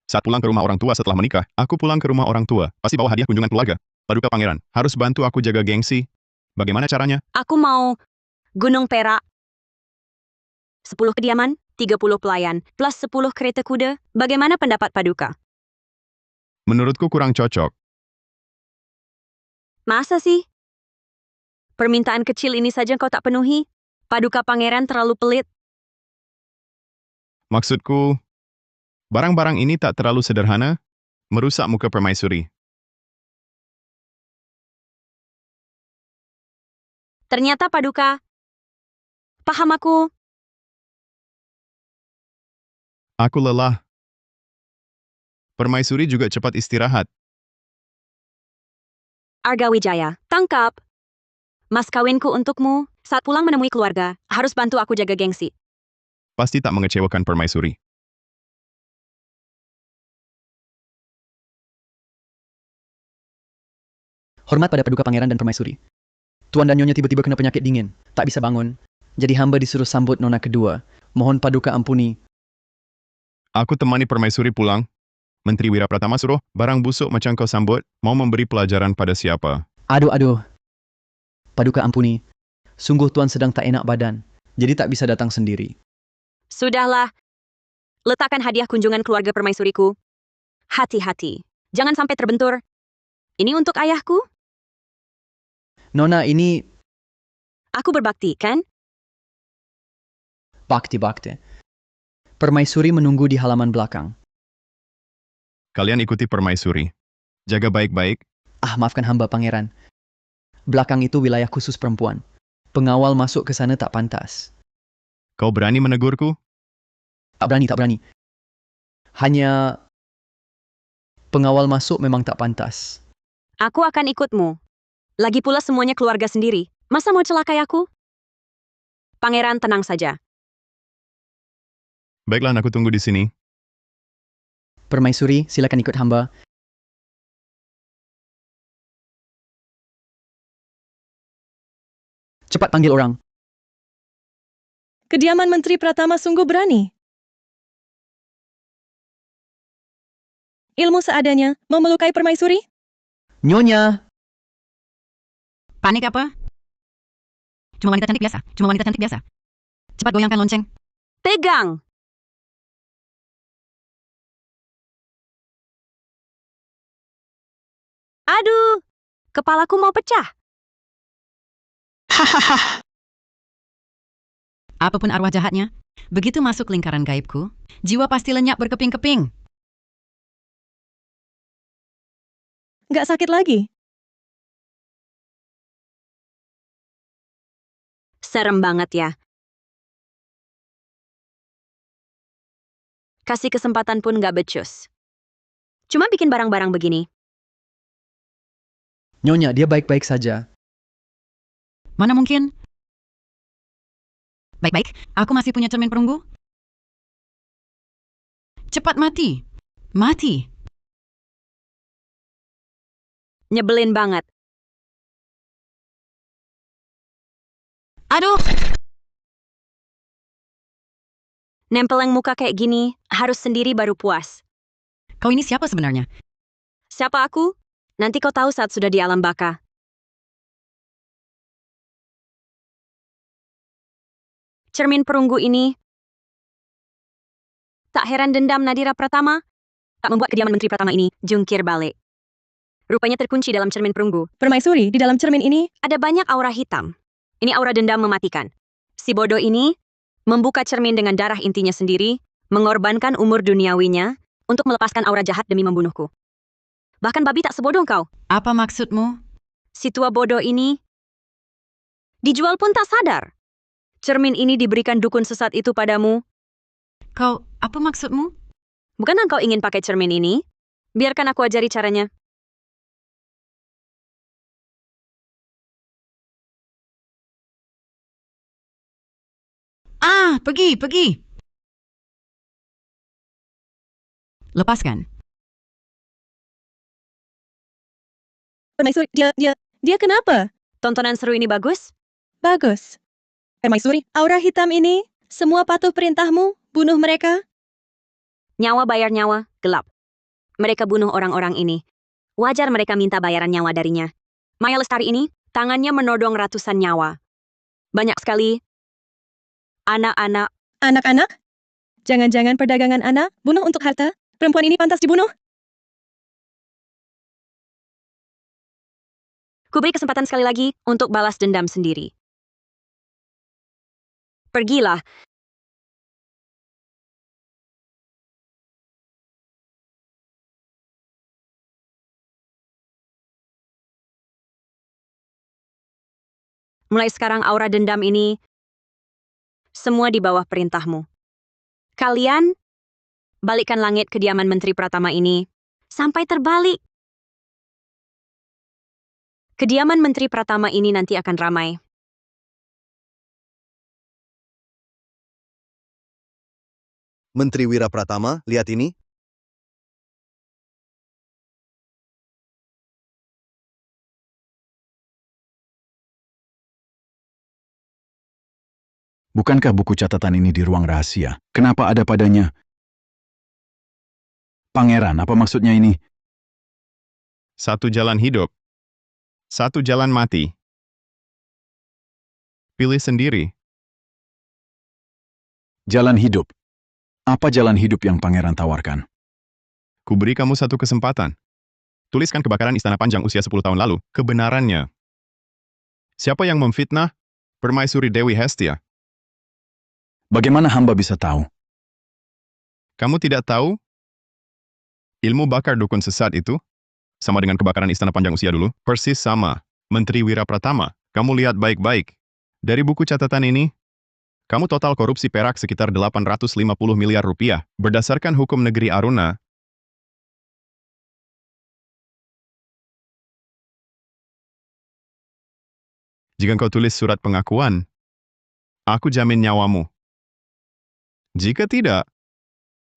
Saat pulang ke rumah orang tua setelah menikah, aku pulang ke rumah orang tua. Pasti bawa hadiah kunjungan keluarga. Paduka Pangeran, harus bantu aku jaga gengsi. Bagaimana caranya? Aku mau gunung perak. 10 kediaman, 30 pelayan, plus 10 kereta kuda. Bagaimana pendapat Paduka? Menurutku kurang cocok. Masa sih? Permintaan kecil ini saja kau tak penuhi? Paduka Pangeran terlalu pelit. Maksudku, barang-barang ini tak terlalu sederhana, merusak muka permaisuri. Ternyata Paduka, paham aku. Aku lelah. Permaisuri juga cepat istirahat. Arga Wijaya, tangkap. Mas kawinku untukmu, saat pulang menemui keluarga, harus bantu aku jaga gengsi. Pasti tak mengecewakan permaisuri. Hormat pada Paduka Pangeran dan Permaisuri. Tuan dan Nyonya tiba-tiba kena penyakit dingin, tak bisa bangun. Jadi hamba disuruh sambut nona kedua. Mohon Paduka ampuni. Aku temani permaisuri pulang. Menteri Wira Pratama suruh, barang busuk macam kau sambut, mau memberi pelajaran pada siapa? Aduh. Paduka ampuni. Sungguh Tuan sedang tak enak badan, jadi tak bisa datang sendiri. Sudahlah. Letakkan hadiah kunjungan keluarga permaisuriku. Hati-hati. Jangan sampai terbentur. Ini untuk ayahku? Nona ini Aku berbakti, kan? bakti. Permaisuri menunggu di halaman belakang. Kalian ikuti permaisuri. Jaga baik-baik. Maafkan hamba pangeran. Belakang itu wilayah khusus perempuan. Pengawal masuk ke sana tak pantas. Kau berani menegurku? Tak berani. Hanya pengawal masuk memang tak pantas. Aku akan ikutmu. Lagi pula semuanya keluarga sendiri. Masa mau celakai aku? Pangeran, tenang saja. Baiklah, aku tunggu di sini. Permaisuri, silakan ikut hamba. Cepat panggil orang. Kediaman Menteri Pratama sungguh berani. Ilmu seadanya, mau melukai permaisuri? Nyonya! Panik apa? Cuma wanita cantik biasa. Cuma wanita cantik biasa. Cepat goyangkan lonceng. Pegang! Aduh! Kepalaku mau pecah. Apapun arwah jahatnya, begitu masuk lingkaran gaibku, jiwa pasti lenyap berkeping-keping. Nggak sakit lagi. Serem banget ya. Kasih kesempatan pun nggak becus. Cuma bikin barang-barang begini. Nyonya, dia baik-baik saja. Mana mungkin? Baik-baik, aku masih punya cermin perunggu. Cepat mati. Mati. Nyebelin banget. Aduh! Nempeleng muka kayak gini, harus sendiri baru puas. Kau ini siapa sebenarnya? Siapa aku? Nanti kau tahu saat sudah di alam baka. Cermin perunggu ini. Tak heran dendam Nadira Pratama tak membuat kediaman Menteri Pratama ini jungkir balik. Rupanya terkunci dalam cermin perunggu. Permaisuri, di dalam cermin ini, Ada banyak aura hitam. Ini aura dendam mematikan. Si bodoh ini membuka cermin dengan darah intinya sendiri, mengorbankan umur duniawinya untuk melepaskan aura jahat demi membunuhku. Bahkan babi tak sebodoh kau. Apa maksudmu? Si tua bodoh ini dijual pun tak sadar. Cermin ini diberikan dukun sesat itu padamu. Kau, apa maksudmu? Bukankah kau ingin pakai cermin ini? Biarkan aku ajari caranya. Ah, pergi. Lepaskan. permaisuri, dia kenapa? Tontonan seru ini bagus? Bagus. Permaisuri, aura hitam ini, semua patuh perintahmu, bunuh mereka. Nyawa bayar nyawa, gelap. Mereka bunuh orang-orang ini. Wajar mereka minta bayaran nyawa darinya. Maya Lestari ini, tangannya menodong ratusan nyawa. Banyak sekali. Anak-anak. Anak-anak? Jangan-jangan perdagangan anak, bunuh untuk harta? Perempuan ini pantas dibunuh? Kuberi kesempatan sekali lagi untuk balas dendam sendiri. Pergilah. Mulai sekarang aura dendam ini semua di bawah perintahmu. Kalian balikkan langit kediaman Menteri Pratama ini sampai terbalik. Kediaman Menteri Pratama ini nanti akan ramai. Menteri Wira Pratama, lihat ini. Bukankah buku catatan ini di ruang rahasia? Kenapa ada padanya? Pangeran, apa maksudnya ini? Satu jalan hidup. Satu jalan mati. Pilih sendiri. Jalan hidup. Apa jalan hidup yang pangeran tawarkan? Kuberi kamu satu kesempatan. Tuliskan kebakaran Istana Panjang usia 10 tahun lalu, kebenarannya. Siapa yang memfitnah? Permaisuri Dewi Hestia. Bagaimana hamba bisa tahu? Kamu tidak tahu? Ilmu bakar dukun sesat itu? Sama dengan kebakaran Istana Panjang usia dulu? Persis sama. Menteri Wira Pratama, kamu lihat baik-baik. Dari buku catatan ini, Kamu total korupsi perak sekitar 850 miliar rupiah. Berdasarkan hukum negeri Aruna, jika kau tulis surat pengakuan, aku jamin nyawamu. Jika tidak,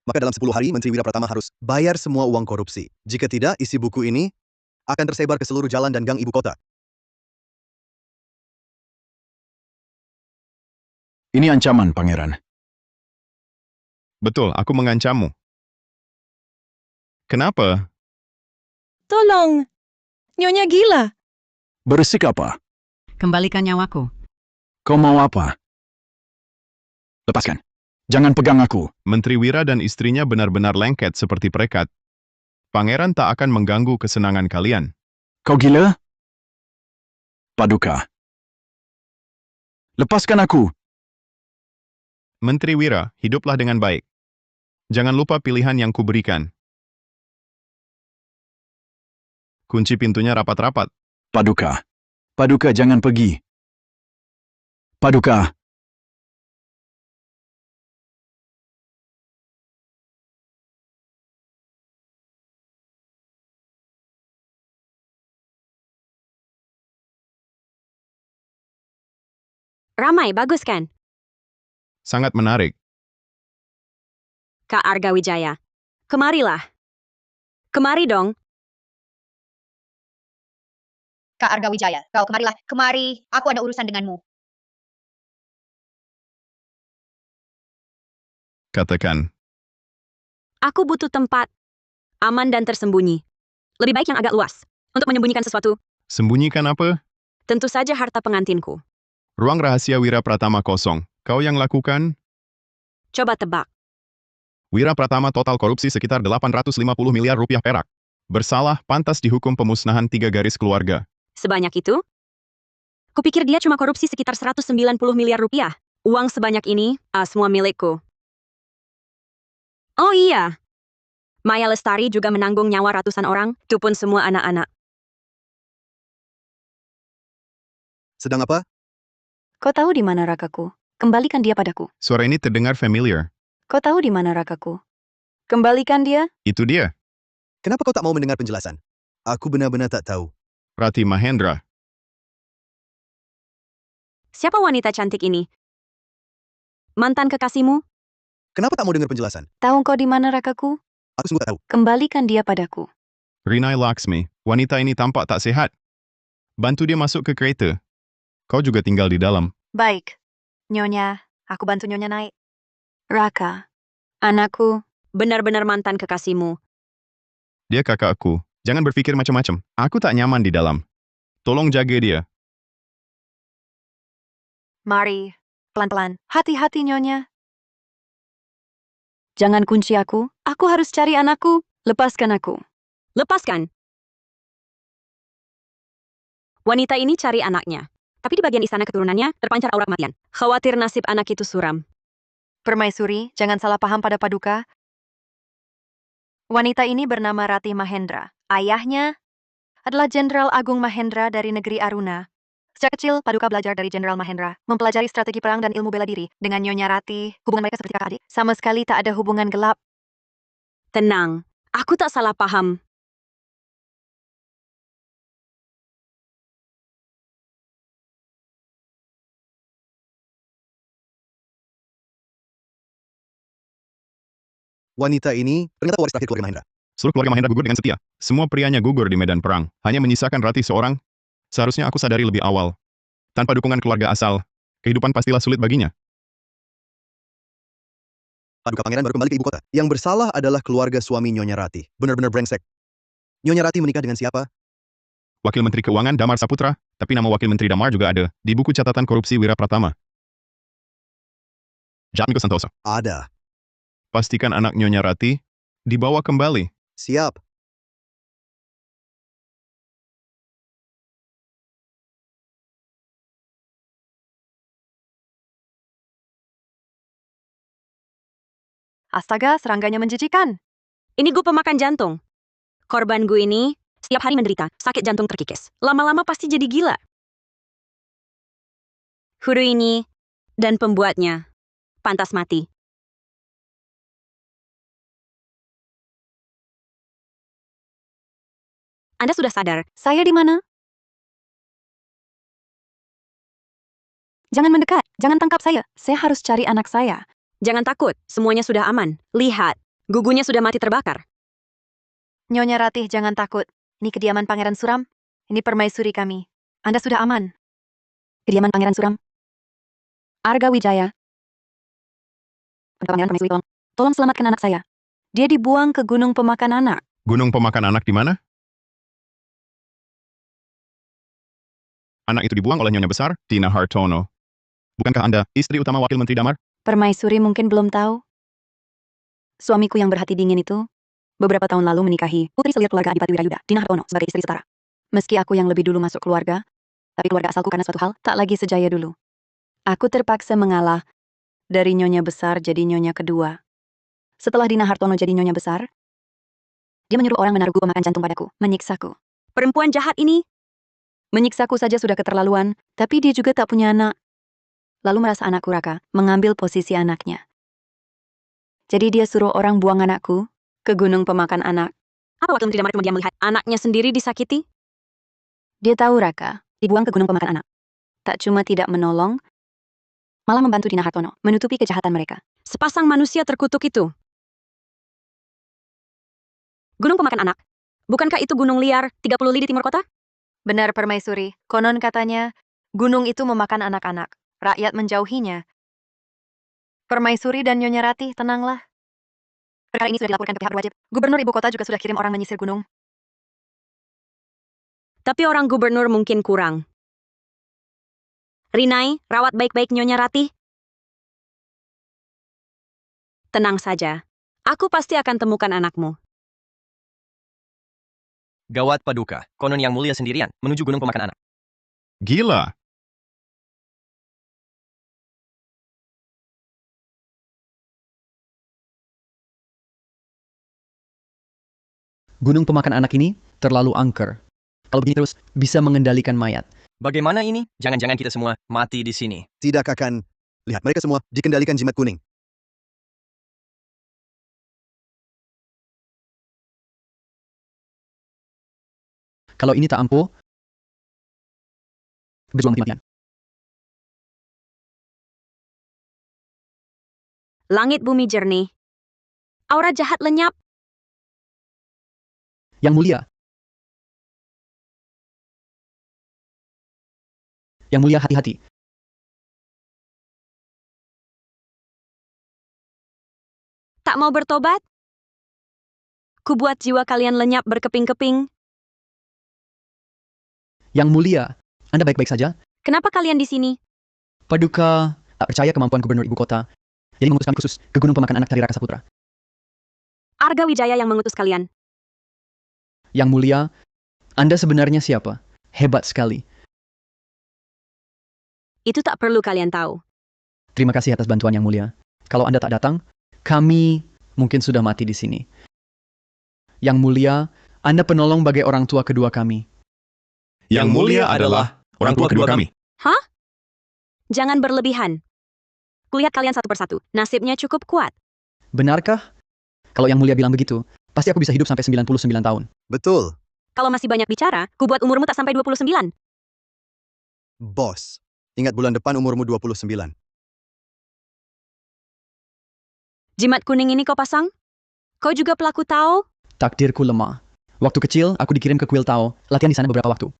Maka dalam 10 hari Menteri Wira Pratama harus bayar semua uang korupsi. Jika tidak, isi buku ini akan tersebar ke seluruh jalan dan gang ibu kota. Ini ancaman, Pangeran. betul, aku mengancammu. Kenapa? Tolong! Nyonya gila! Berisik apa? Kembalikan nyawaku. Kau mau apa? Lepaskan. Jangan pegang aku. Menteri Wira dan istrinya benar-benar lengket seperti perekat. Pangeran tak akan mengganggu kesenangan kalian. Kau gila? Paduka. Lepaskan aku. Menteri Wira, hiduplah dengan baik. Jangan lupa pilihan yang kuberikan. Kunci pintunya rapat-rapat. Paduka. Paduka, jangan pergi. Paduka. Ramai, bagus kan? Sangat menarik. Kak Arga Wijaya. Kemarilah. Kemari dong. Kak Arga Wijaya, kau kemarilah. Kemari, aku ada urusan denganmu. Katakan. Aku butuh tempat aman dan tersembunyi. Lebih baik yang agak luas untuk menyembunyikan sesuatu. Sembunyikan apa? Tentu saja harta pengantinku. Ruang rahasia Wira Pratama kosong. Kau yang lakukan? Coba tebak. Wira Pratama total korupsi sekitar 850 miliar rupiah perak. Bersalah, pantas dihukum pemusnahan 3 garis keluarga. Sebanyak itu? Kupikir dia cuma korupsi sekitar 190 miliar rupiah. Uang sebanyak ini, semua milikku. Oh iya. Maya Lestari juga menanggung nyawa ratusan orang, itu pun semua anak-anak. Sedang apa? Kau tahu di mana rakaku? Kembalikan dia padaku. Suara ini terdengar familiar. Kau tahu di mana rakaku? Kembalikan dia. Itu dia, Kenapa kau tak mau mendengar penjelasan? Aku benar-benar tak tahu. Rati Mahendra. Siapa wanita cantik ini? Mantan kekasihmu? Kenapa tak mau dengar penjelasan? Tahu kau di mana rakaku? Aku sungguh tak tahu. Kembalikan dia padaku. Rinai Laksmi. Wanita ini tampak tak sehat. Bantu dia masuk ke kereta. Kau juga tinggal di dalam. Baik. Nyonya, aku bantu Nyonya naik. Raka, anakku. Benar-benar mantan kekasihmu. Dia kakakku. Jangan berpikir macam-macam. Aku tak nyaman di dalam. Tolong jaga dia. Mari, pelan-pelan. Hati-hati Nyonya. Jangan kunci aku. Aku harus cari anakku. Lepaskan aku. Lepaskan. Wanita ini cari anaknya. Tapi di bagian istana keturunannya terpancar aura kematian. Khawatir nasib anak itu suram. Permaisuri, jangan salah paham pada Paduka. Wanita ini bernama Rati Mahendra. Ayahnya adalah Jenderal Agung Mahendra dari negeri Aruna. Sejak kecil, Paduka belajar dari Jenderal Mahendra, mempelajari strategi perang dan ilmu bela diri. Dengan Nyonya Rati, hubungan mereka seperti kakak adik. Sama sekali tak ada hubungan gelap. Tenang, aku tak salah paham. Wanita ini ternyata waris terakhir keluarga Mahendra. Seluruh keluarga Mahendra gugur dengan setia. Semua prianya gugur di medan perang. Hanya menyisakan Rati seorang. Seharusnya aku sadari lebih awal. Tanpa dukungan keluarga asal, kehidupan pastilah sulit baginya. Paduka Pangeran baru kembali ke ibu kota. Yang bersalah adalah keluarga suami Nyonya Rati. Benar-benar brengsek. Nyonya Rati menikah dengan siapa? Wakil Menteri Keuangan Damar Saputra, tapi nama Wakil Menteri Damar juga ada di buku catatan korupsi Wira Pratama. Jatmiko Santoso. Ada. Pastikan anak Nyonya Rati dibawa kembali. Siap. Astaga, serangganya menjijikan. Ini gue pemakan jantung. Korban gue ini setiap hari menderita sakit jantung terkikis. Lama-lama pasti jadi gila. Huru ini Dan pembuatnya pantas mati. Anda sudah sadar? Saya di mana? Jangan mendekat, jangan tangkap saya. Saya harus cari anak saya. Jangan takut, semuanya sudah aman. Lihat, gugunya sudah mati terbakar. Nyonya Ratih, jangan takut. Ini kediaman Pangeran Suram. Ini permaisuri kami. Anda sudah aman. Kediaman Pangeran Suram. Arga Wijaya. Pangeran Permaisuri, tolong selamatkan anak saya. Dia dibuang ke gunung pemakan anak. Gunung pemakan anak di mana? Anak itu dibuang oleh Nyonya Besar, Tina Hartono. Bukankah Anda istri utama Wakil Menteri Damar? Permaisuri mungkin belum tahu. Suamiku yang berhati dingin itu beberapa tahun lalu menikahi putri selir keluarga Adipati Wirayuda, Tina Hartono, sebagai istri setara. Meski aku yang lebih dulu masuk keluarga, tapi keluarga asalku karena suatu hal tak lagi sejaya dulu. Aku terpaksa mengalah dari Nyonya Besar jadi Nyonya kedua. Setelah Dina Hartono jadi Nyonya Besar, dia menyuruh orang menaruh gua pemakan jantung padaku, menyiksaku. Perempuan jahat ini Menyiksaku saja sudah keterlaluan, tapi dia juga tak punya anak. Lalu merasa anakku Raka mengambil posisi anaknya. Jadi dia suruh orang buang anakku ke gunung pemakan anak. Apa Wakil Menteri Damar cuma dia melihat anaknya sendiri disakiti? Dia tahu Raka dibuang ke gunung pemakan anak. Tak cuma tidak menolong, malah membantu Dina Hartono menutupi kejahatan mereka. Sepasang manusia terkutuk itu. Gunung pemakan anak. Bukankah itu gunung liar 30 li di timur kota? Benar Permaisuri, konon katanya gunung itu memakan anak-anak. Rakyat menjauhinya. Permaisuri dan Nyonya Ratih, tenanglah. Perkara ini sudah dilaporkan ke pihak berwajib. Gubernur ibu kota juga sudah kirim orang menyisir gunung. Tapi orang gubernur mungkin kurang. Rinai, rawat baik-baik Nyonya Ratih. Tenang saja. Aku pasti akan temukan anakmu. Gawat Paduka, konon yang mulia sendirian menuju gunung pemakan anak. Gila! Gunung pemakan anak ini terlalu angker. Kalau begini terus, bisa mengendalikan mayat. Bagaimana ini? Jangan-jangan kita semua mati di sini. Tidak akan. Lihat, mereka semua dikendalikan jimat kuning. Kalau ini tak ampuh, berjuang mati-matian. Langit bumi jernih. Aura jahat lenyap. Yang mulia. Yang mulia, hati-hati. Tak mau bertobat? Kubuat jiwa kalian lenyap berkeping-keping. Yang mulia, Anda baik-baik saja? Kenapa kalian di sini? Paduka tak percaya kemampuan gubernur ibu kota. Jadi mengutus kami khusus ke gunung pemakan anak dari Raka Saputra. Arga Wijaya yang mengutus kalian. Yang mulia, Anda sebenarnya siapa? Hebat sekali. Itu tak perlu kalian tahu. Terima kasih atas bantuan yang mulia. Kalau Anda tak datang, kami mungkin sudah mati di sini. Yang mulia, Anda penolong bagai orang tua kedua kami. Yang mulia adalah orang tua kedua kami. Hah? Jangan berlebihan. Kulihat kalian satu persatu. Nasibnya cukup kuat. Benarkah? Kalau yang mulia bilang begitu, pasti aku bisa hidup sampai 99 tahun. Betul. Kalau masih banyak bicara, kubuat umurmu tak sampai 29. Bos, ingat bulan depan umurmu 29. Jimat kuning ini kau pasang? Kau juga pelaku Tao? Takdirku lemah. Waktu kecil, aku dikirim ke kuil Tao, latihan di sana beberapa waktu.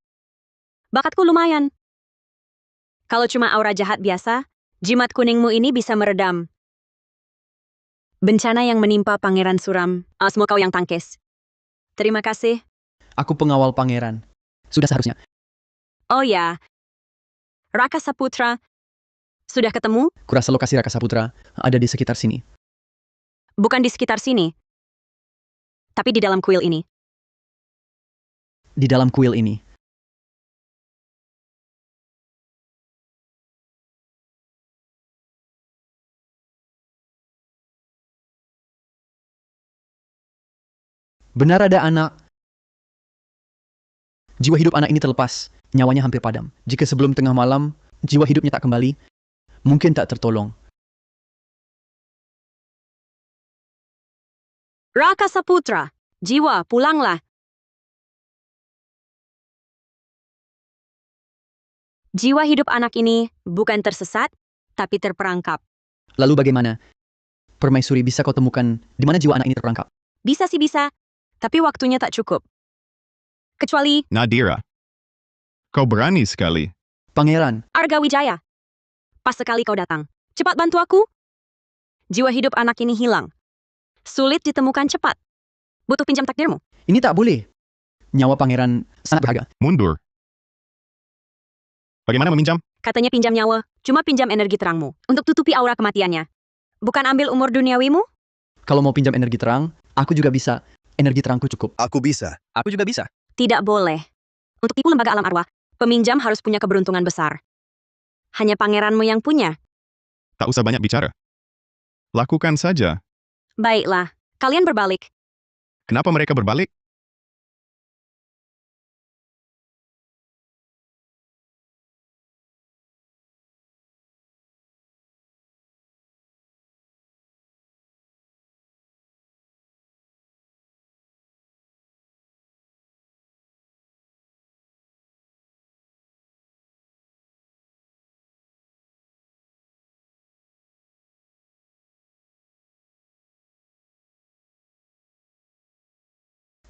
Bakatku lumayan. Kalau cuma aura jahat biasa, jimat kuningmu ini bisa meredam bencana yang menimpa Pangeran Suram. Semua kau yang tangkis. Terima kasih. Aku pengawal pangeran. Sudah seharusnya. Oh ya, Raka Saputra. Sudah ketemu? Kurasa lokasi Raka Saputra ada di sekitar sini. Bukan di sekitar sini. Tapi di dalam kuil ini. Di dalam kuil ini. Benar ada anak. Jiwa hidup anak ini terlepas, nyawanya hampir padam. Jika sebelum tengah malam, jiwa hidupnya tak kembali, mungkin tak tertolong. Raka Saputra, jiwa, pulanglah. Jiwa hidup anak ini bukan tersesat, tapi terperangkap. Lalu bagaimana? Permaisuri, bisa kau temukan di mana jiwa anak ini terperangkap? Bisa sih bisa, tapi waktunya tak cukup. Kecuali Nadira. Kau berani sekali. Pangeran, Arga Wijaya. Pas sekali kau datang. Cepat bantu aku. Jiwa hidup anak ini hilang. Sulit ditemukan cepat. Butuh pinjam takdirmu. ini tak boleh. Nyawa pangeran sangat berharga. Mundur. Bagaimana meminjam? Katanya pinjam nyawa, cuma pinjam energi terangmu. Untuk tutupi aura kematiannya. Bukan ambil umur duniawimu? Kalau mau pinjam energi terang, aku juga bisa. Energi terangku cukup. Aku bisa. Aku juga bisa. Tidak boleh. Untuk tipu lembaga alam arwah, peminjam harus punya keberuntungan besar. Hanya pangeranmu yang punya. Tak usah banyak bicara. Lakukan saja. Baiklah, kalian berbalik. Kenapa mereka berbalik?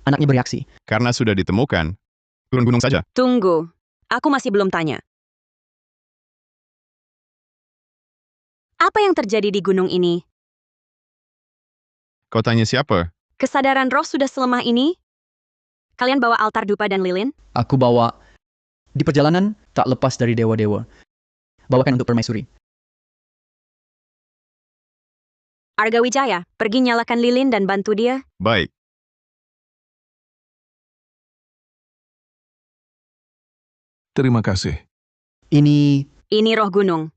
Anaknya bereaksi. Karena sudah ditemukan. Turun gunung saja. Tunggu, aku masih belum tanya. Apa yang terjadi di gunung ini? Kau tanya siapa? Kesadaran roh sudah selemah ini? Kalian bawa altar dupa dan lilin? Aku bawa. Di perjalanan, tak lepas dari dewa-dewa. Bawakan untuk permaisuri. Arga Wijaya, pergi nyalakan lilin dan bantu dia. Baik. Terima kasih. Ini roh gunung.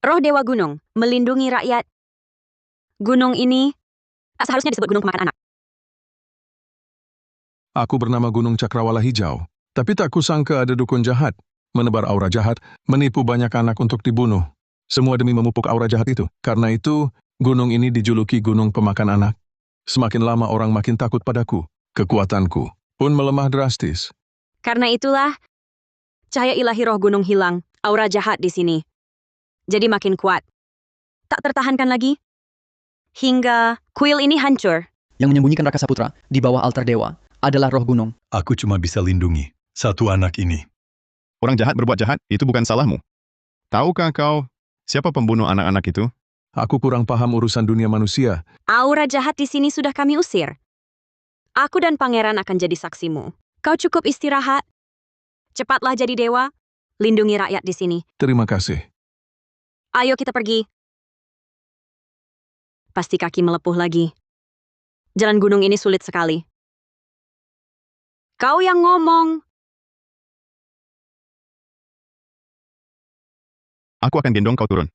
Roh dewa gunung, melindungi rakyat. Gunung ini tak seharusnya disebut gunung pemakan anak. Aku bernama Gunung Cakrawala Hijau. Tapi tak kusangka ada dukun jahat, menebar aura jahat, menipu banyak anak untuk dibunuh. Semua demi memupuk aura jahat itu. Karena itu, gunung ini dijuluki Gunung Pemakan Anak. Semakin lama orang makin takut padaku. Kekuatanku pun melemah drastis. Karena itulah, cahaya ilahi roh gunung hilang, aura jahat di sini. Jadi makin kuat. Tak tertahankan lagi. Hingga kuil ini hancur. Yang menyembunyikan Raka Saputra di bawah altar dewa adalah roh gunung. Aku cuma bisa lindungi satu anak ini. Orang jahat berbuat jahat, itu bukan salahmu. Tahukah kau siapa pembunuh anak-anak itu? Aku kurang paham urusan dunia manusia. Aura jahat di sini sudah kami usir. Aku dan pangeran akan jadi saksimu. Kau cukup istirahat. Cepatlah jadi dewa. Lindungi rakyat di sini. Terima kasih. Ayo kita pergi. Pasti kaki melepuh lagi. Jalan gunung ini sulit sekali. Kau yang ngomong. Aku akan gendong kau turun.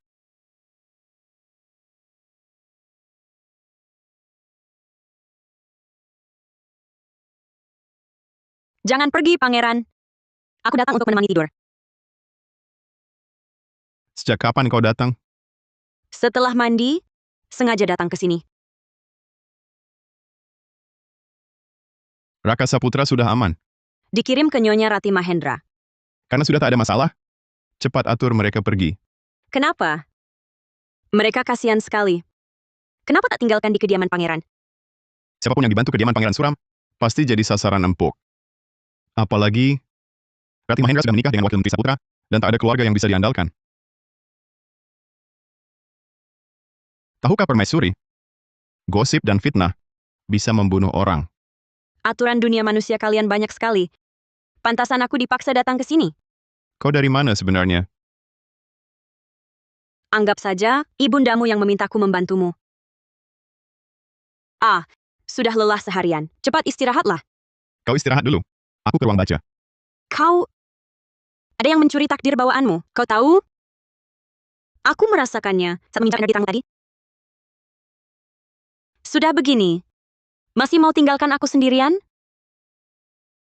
Jangan pergi, pangeran. Aku datang untuk menemani tidur. Sejak kapan kau datang? Setelah mandi, sengaja datang ke sini. Raka Saputra sudah aman. Dikirim ke Nyonya Rati Mahendra. Karena sudah tak ada masalah, cepat atur mereka pergi. Kenapa? Mereka kasihan sekali. Kenapa tak tinggalkan di kediaman pangeran? Siapapun yang dibantu kediaman Pangeran Suram, pasti jadi sasaran empuk. Apalagi, Rati Mahendra sudah menikah dengan Wakil Menteri Saputra, dan tak ada keluarga yang bisa diandalkan. Tahukah permaisuri? Gosip dan fitnah bisa membunuh orang. Aturan dunia manusia kalian banyak sekali. Pantasan aku dipaksa datang ke sini. Kau dari mana sebenarnya? Anggap saja, ibundamu yang memintaku membantumu. Sudah lelah seharian. Cepat istirahatlah. Kau istirahat dulu. Aku ke ruang baca. Kau... Ada yang mencuri takdir bawaanmu. Kau tahu? Aku merasakannya saat menginjak energi terang tadi. Sudah begini. Masih mau tinggalkan aku sendirian?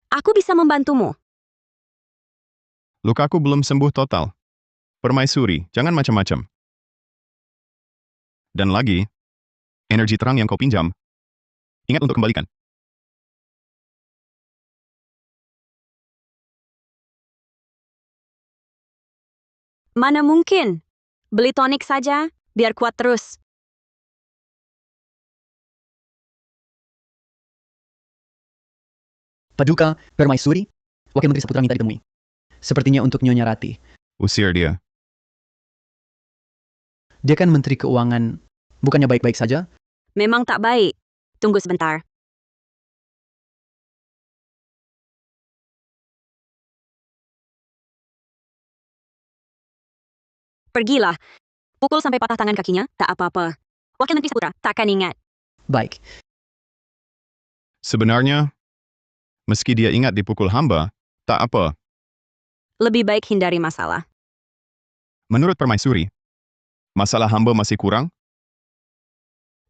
Aku bisa membantumu. Lukaku belum sembuh total. Permaisuri, jangan macam-macam. Dan lagi, energi terang yang kau pinjam, ingat untuk kembalikan. Mana mungkin? Beli tonik saja, biar kuat terus. Paduka Permaisuri, Wakil Menteri Saputra minta ditemui. Sepertinya untuk Nyonya Rati. Usir dia. Dia kan Menteri Keuangan, bukannya baik-baik saja? Memang tak baik. Tunggu sebentar. Pergilah. Pukul sampai patah tangan kakinya, tak apa-apa. Wakil Menteri Saputra, takkan ingat. Baik. Sebenarnya, meski dia ingat dipukul hamba, tak apa. Lebih baik hindari masalah. Menurut Permaisuri, masalah hamba masih kurang?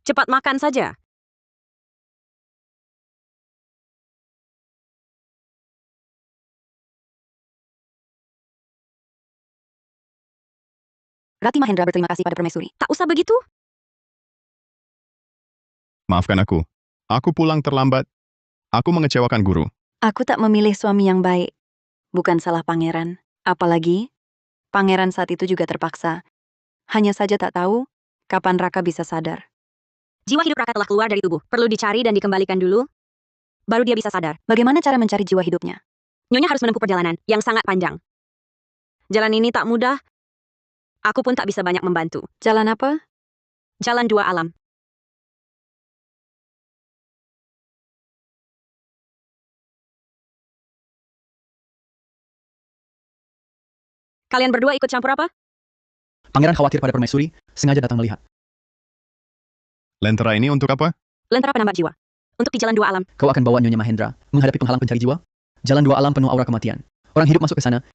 Cepat makan saja. Rati Mahendra berterima kasih pada Permaisuri. Tak usah begitu. Maafkan aku. Aku pulang terlambat. Aku mengecewakan guru. Aku tak memilih suami yang baik. Bukan salah pangeran. Apalagi, pangeran saat itu juga terpaksa. Hanya saja tak tahu kapan Raka bisa sadar. Jiwa hidup Raka telah keluar dari tubuh. Perlu dicari dan dikembalikan dulu. Baru dia bisa sadar. Bagaimana cara mencari jiwa hidupnya? Nyonya harus menempuh perjalanan yang sangat panjang. Jalan ini tak mudah. Aku pun tak bisa banyak membantu. Jalan apa? Jalan dua alam. Kalian berdua ikut campur apa? Pangeran khawatir pada Permaisuri, sengaja datang melihat. Lentera ini untuk apa? Lentera penambah jiwa. Untuk di jalan dua alam. Kau akan bawa Nyonya Mahendra menghadapi penghalang pencari jiwa? Jalan dua alam penuh aura kematian. Orang hidup masuk ke sana,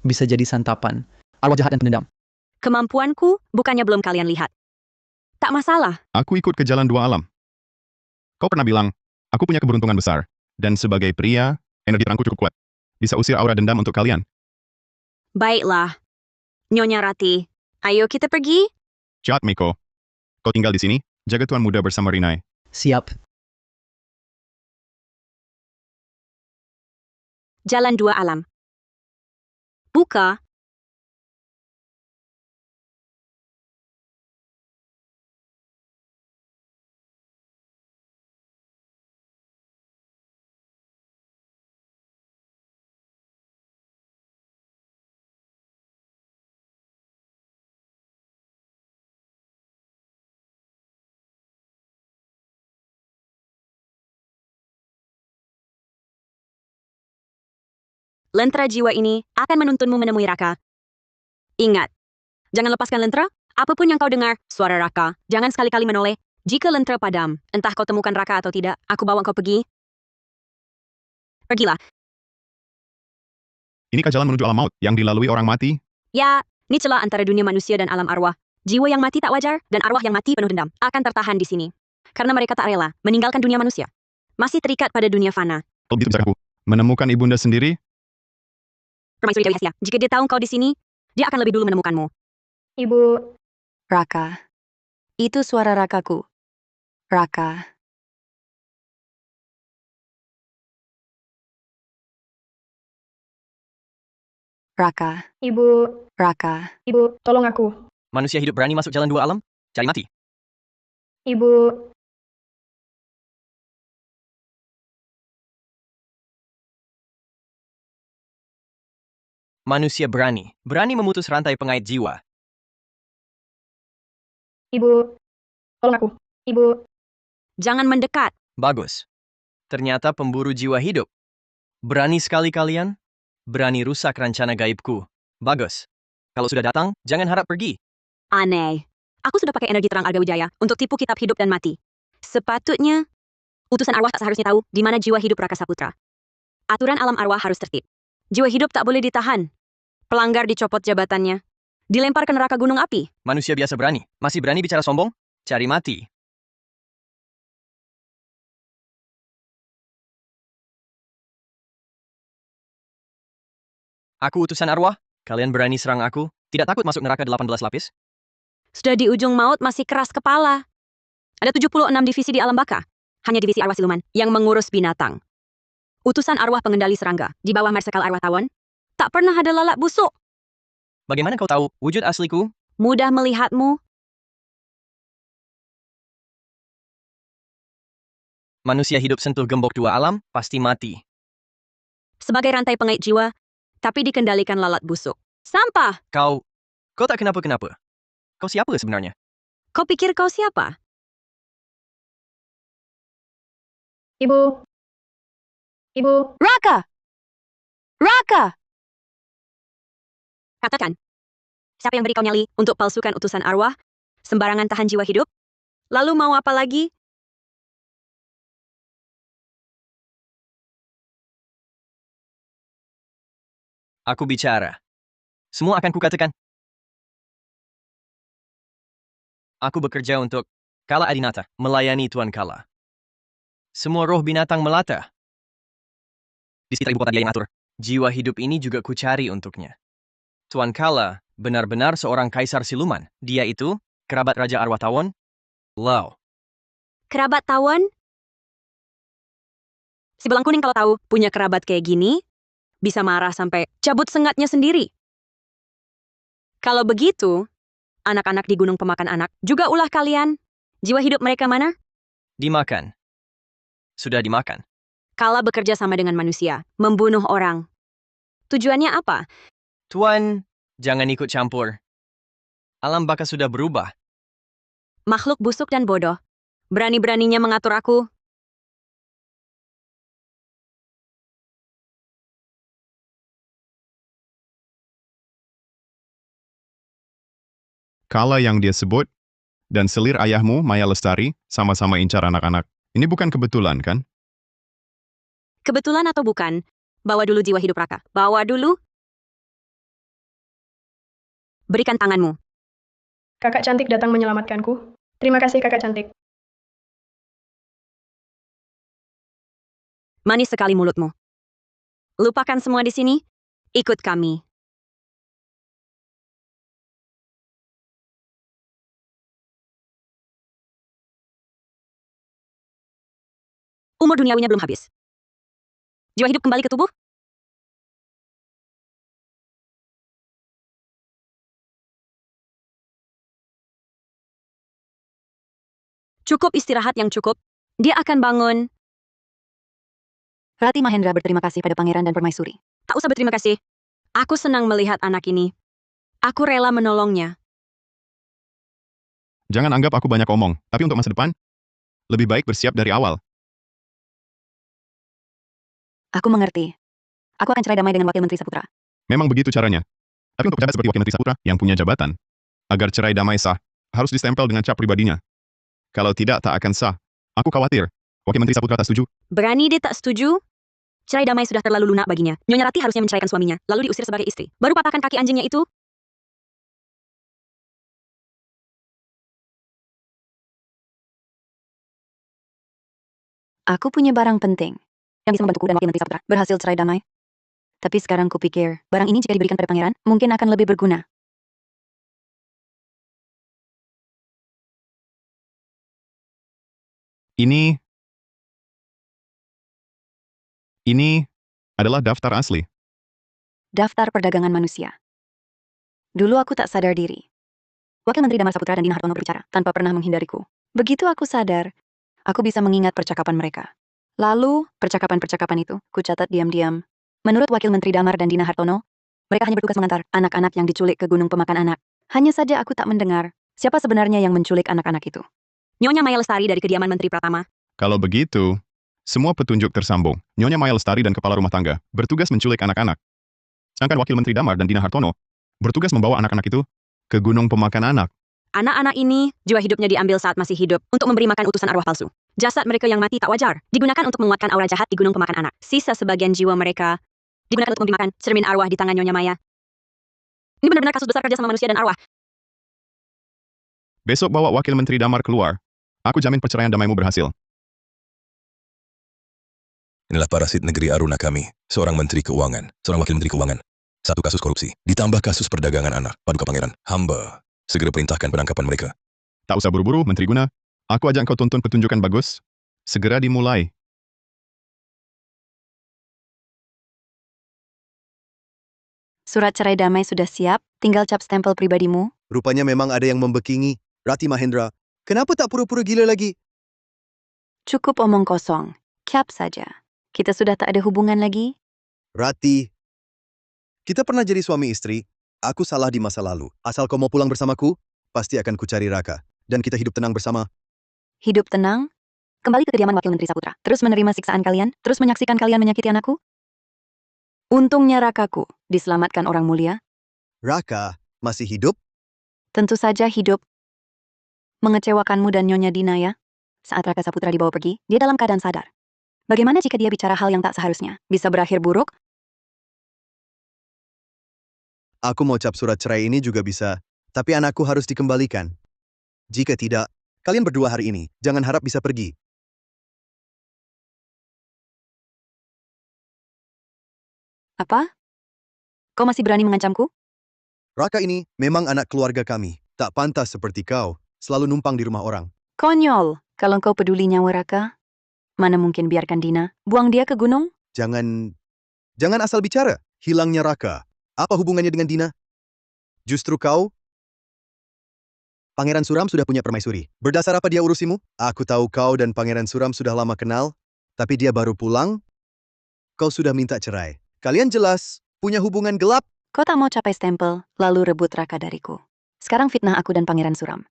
bisa jadi santapan arwah jahat dan pendendam. Kemampuanku bukannya belum kalian lihat. Tak masalah. Aku ikut ke jalan dua alam. Kau pernah bilang, aku punya keberuntungan besar. Dan sebagai pria, energi terangku cukup kuat. Bisa usir aura dendam untuk kalian. Baiklah. Nyonya Rati, ayo kita pergi. Cepat, Miko. Kau tinggal di sini, jaga Tuan Muda bersama Rinai. Siap. Jalan dua alam. Buka. Lentera jiwa ini akan menuntunmu menemui Raka. Ingat, jangan lepaskan lentera. Apapun yang kau dengar, suara Raka. Jangan sekali-kali menoleh. Jika lentera padam, entah kau temukan Raka atau tidak, aku bawa kau pergi. Pergilah. Inikah jalan menuju alam maut yang dilalui orang mati? Ya, ini celah antara dunia manusia dan alam arwah. Jiwa yang mati tak wajar, dan arwah yang mati penuh dendam, akan tertahan di sini. Karena mereka tak rela meninggalkan dunia manusia. Masih terikat pada dunia fana. Kalau begitu bisakah aku menemukan ibunda sendiri? Permaisuri Dewi Hasya, jika dia tahu kau di sini, dia akan lebih dulu menemukanmu. Ibu, Raka. Itu suara Rakaku. Raka. Raka. Ibu, Raka. Ibu, tolong aku. Manusia hidup berani masuk jalan dua alam? Cari mati. Ibu, Manusia berani memutus rantai pengait jiwa. Ibu, tolong aku. Ibu, Jangan mendekat. Bagus. Ternyata pemburu jiwa hidup. Berani sekali kalian? Berani rusak rencana gaibku. Bagus. Kalau sudah datang, jangan harap pergi. Aneh. Aku sudah pakai energi terang Arga Wijaya untuk tipu kitab hidup dan mati. Sepatutnya, utusan arwah tak seharusnya tahu di mana jiwa hidup Raka Saputra. Aturan alam arwah harus tertib. Jiwa hidup tak boleh ditahan. Pelanggar dicopot jabatannya. Dilempar ke neraka gunung api. Manusia biasa berani. Masih berani bicara sombong? Cari mati. Aku utusan arwah. Kalian berani serang aku? Tidak takut masuk neraka 18 lapis? Sudah di ujung maut masih keras kepala. Ada 76 divisi di alam baka. Hanya divisi arwah siluman yang mengurus binatang. Utusan arwah pengendali serangga di bawah Marsekal Arwah Tawon. Tak pernah ada lalat busuk. Bagaimana kau tahu wujud asliku? Mudah melihatmu. Manusia hidup sentuh gembok dua alam, pasti mati. Sebagai rantai pengait jiwa, tapi dikendalikan lalat busuk. Sampah! Kau tak kenapa-kenapa. Kau siapa sebenarnya? Kau pikir kau siapa? Ibu. Raka! Raka! Katakan, siapa yang beri kau nyali untuk palsukan utusan arwah, sembarangan tahan jiwa hidup? Lalu mau apa lagi? Aku bicara. Semua akan kukatakan. Aku bekerja untuk Kala Adinata, melayani Tuan Kala. Semua roh binatang melata. Di sekitar ibu kota dia yang atur. Jiwa hidup ini juga kucari untuknya. Tuan Kala benar-benar seorang kaisar siluman. Dia itu kerabat Raja Arwah Tawon. Lau. Kerabat Tawon? Si belang kuning kalau tahu punya kerabat kayak gini, bisa marah sampai cabut sengatnya sendiri. Kalau begitu, anak-anak di Gunung Pemakan Anak juga ulah kalian. Jiwa hidup mereka mana? Dimakan. Sudah dimakan. Kala bekerja sama dengan manusia, membunuh orang. Tujuannya apa? Tuan, jangan ikut campur. Alam baka sudah berubah. Makhluk busuk dan bodoh. Berani-beraninya mengatur aku. Kala yang dia sebut, dan selir ayahmu, Maya Lestari, sama-sama incar anak-anak. Ini bukan kebetulan, kan? Kebetulan atau bukan? Bawa dulu jiwa hidup Raka. Bawa dulu. Berikan tanganmu. Kakak cantik datang menyelamatkanku. Terima kasih kakak cantik. Manis sekali mulutmu. Lupakan semua di sini. Ikut kami. Umur duniawinya belum habis. Jiwa hidup kembali ke tubuh? Cukup istirahat yang cukup. Dia akan bangun. Rati Mahendra berterima kasih pada pangeran dan permaisuri. Tak usah berterima kasih. Aku senang melihat anak ini. Aku rela menolongnya. Jangan anggap aku banyak omong, tapi untuk masa depan, lebih baik bersiap dari awal. Aku mengerti. Aku akan cerai damai dengan Wakil Menteri Saputra. Memang begitu caranya. Tapi untuk pejabat seperti Wakil Menteri Saputra yang punya jabatan, agar cerai damai sah, harus distempel dengan cap pribadinya. Kalau tidak, tak akan sah. Aku khawatir. Wakil Menteri Saputra tak setuju. Berani dia tak setuju? Cerai damai sudah terlalu lunak baginya. Nyonya Rati harusnya menceraikan suaminya, lalu diusir sebagai istri. Baru patahkan kaki anjingnya itu. Aku punya barang penting yang bisa membantuku dan Wakil Menteri Saputra berhasil cerai damai. Tapi sekarang kupikir, barang ini jika diberikan pada pangeran, mungkin akan lebih berguna. Ini adalah daftar asli. Daftar perdagangan manusia. Dulu aku tak sadar diri. Wakil Menteri Damar Saputra dan Dina Hartono berbicara tanpa pernah menghindariku. Begitu aku sadar, aku bisa mengingat percakapan mereka. Lalu, percakapan-percakapan itu, kucatat diam-diam. Menurut Wakil Menteri Damar dan Dina Hartono, mereka hanya bertugas mengantar anak-anak yang diculik ke Gunung Pemakan Anak. Hanya saja aku tak mendengar siapa sebenarnya yang menculik anak-anak itu. Nyonya Maya Lestari dari kediaman Menteri Pratama. Kalau begitu, semua petunjuk tersambung. Nyonya Maya Lestari dan kepala rumah tangga bertugas menculik anak-anak. Sedangkan Wakil Menteri Damar dan Dina Hartono bertugas membawa anak-anak itu ke Gunung Pemakan Anak. Anak-anak ini, jiwa hidupnya diambil saat masih hidup untuk memberi makan utusan arwah palsu. Jasad mereka yang mati tak wajar, digunakan untuk menguatkan aura jahat di Gunung Pemakan Anak. Sisa sebagian jiwa mereka digunakan untuk memberi makan cermin arwah di tangan Nyonya Maya. Ini benar-benar kasus besar kerja sama manusia dan arwah. Besok bawa Wakil Menteri Damar keluar. Aku jamin perceraian damaimu berhasil. Inilah parasit negeri Aruna kami, seorang menteri keuangan, seorang wakil menteri keuangan, satu kasus korupsi, ditambah kasus perdagangan anak, paduka pangeran, hamba. Segera perintahkan penangkapan mereka. Tak usah buru-buru, Menteri Guna. Aku ajak kau tonton pertunjukan bagus. Segera dimulai. Surat cerai damai sudah siap, tinggal cap stempel pribadimu. Rupanya memang ada yang membekingi. Rati Mahendra, kenapa tak pura-pura gila lagi? Cukup omong kosong. Cap saja. Kita sudah tak ada hubungan lagi. Rati, kita pernah jadi suami istri. Aku salah di masa lalu. Asal kau mau pulang bersamaku, pasti akan kucari Raka. Dan kita hidup tenang bersama. Hidup tenang? Kembali ke kediaman Wakil Menteri Saputra. Terus menerima siksaan kalian? Terus menyaksikan kalian menyakiti anakku? Untungnya Rakaku diselamatkan orang mulia. Raka masih hidup? Tentu saja hidup. Mengecewakanmu dan Nyonya Dina ya? Saat Raka Saputra dibawa pergi, dia dalam keadaan sadar. Bagaimana jika dia bicara hal yang tak seharusnya? Bisa berakhir buruk? Aku mau cap surat cerai ini juga bisa. Tapi anakku harus dikembalikan. Jika tidak, kalian berdua hari ini, jangan harap bisa pergi. Apa? Kau masih berani mengancamku? Raka ini memang anak keluarga kami. Tak pantas seperti kau, selalu numpang di rumah orang. Konyol, kalau kau peduli nyawa Raka. Mana mungkin biarkan Dina, buang dia ke gunung? Jangan asal bicara. Hilangnya Raka. Apa hubungannya dengan Dina? Justru kau? Pangeran Suram sudah punya permaisuri. Berdasar apa dia urusimu? Aku tahu kau dan Pangeran Suram sudah lama kenal, tapi dia baru pulang. Kau sudah minta cerai. Kalian jelas punya hubungan gelap. Kau tak mau capai stempel, lalu rebut Raka dariku. Sekarang fitnah aku dan Pangeran Suram.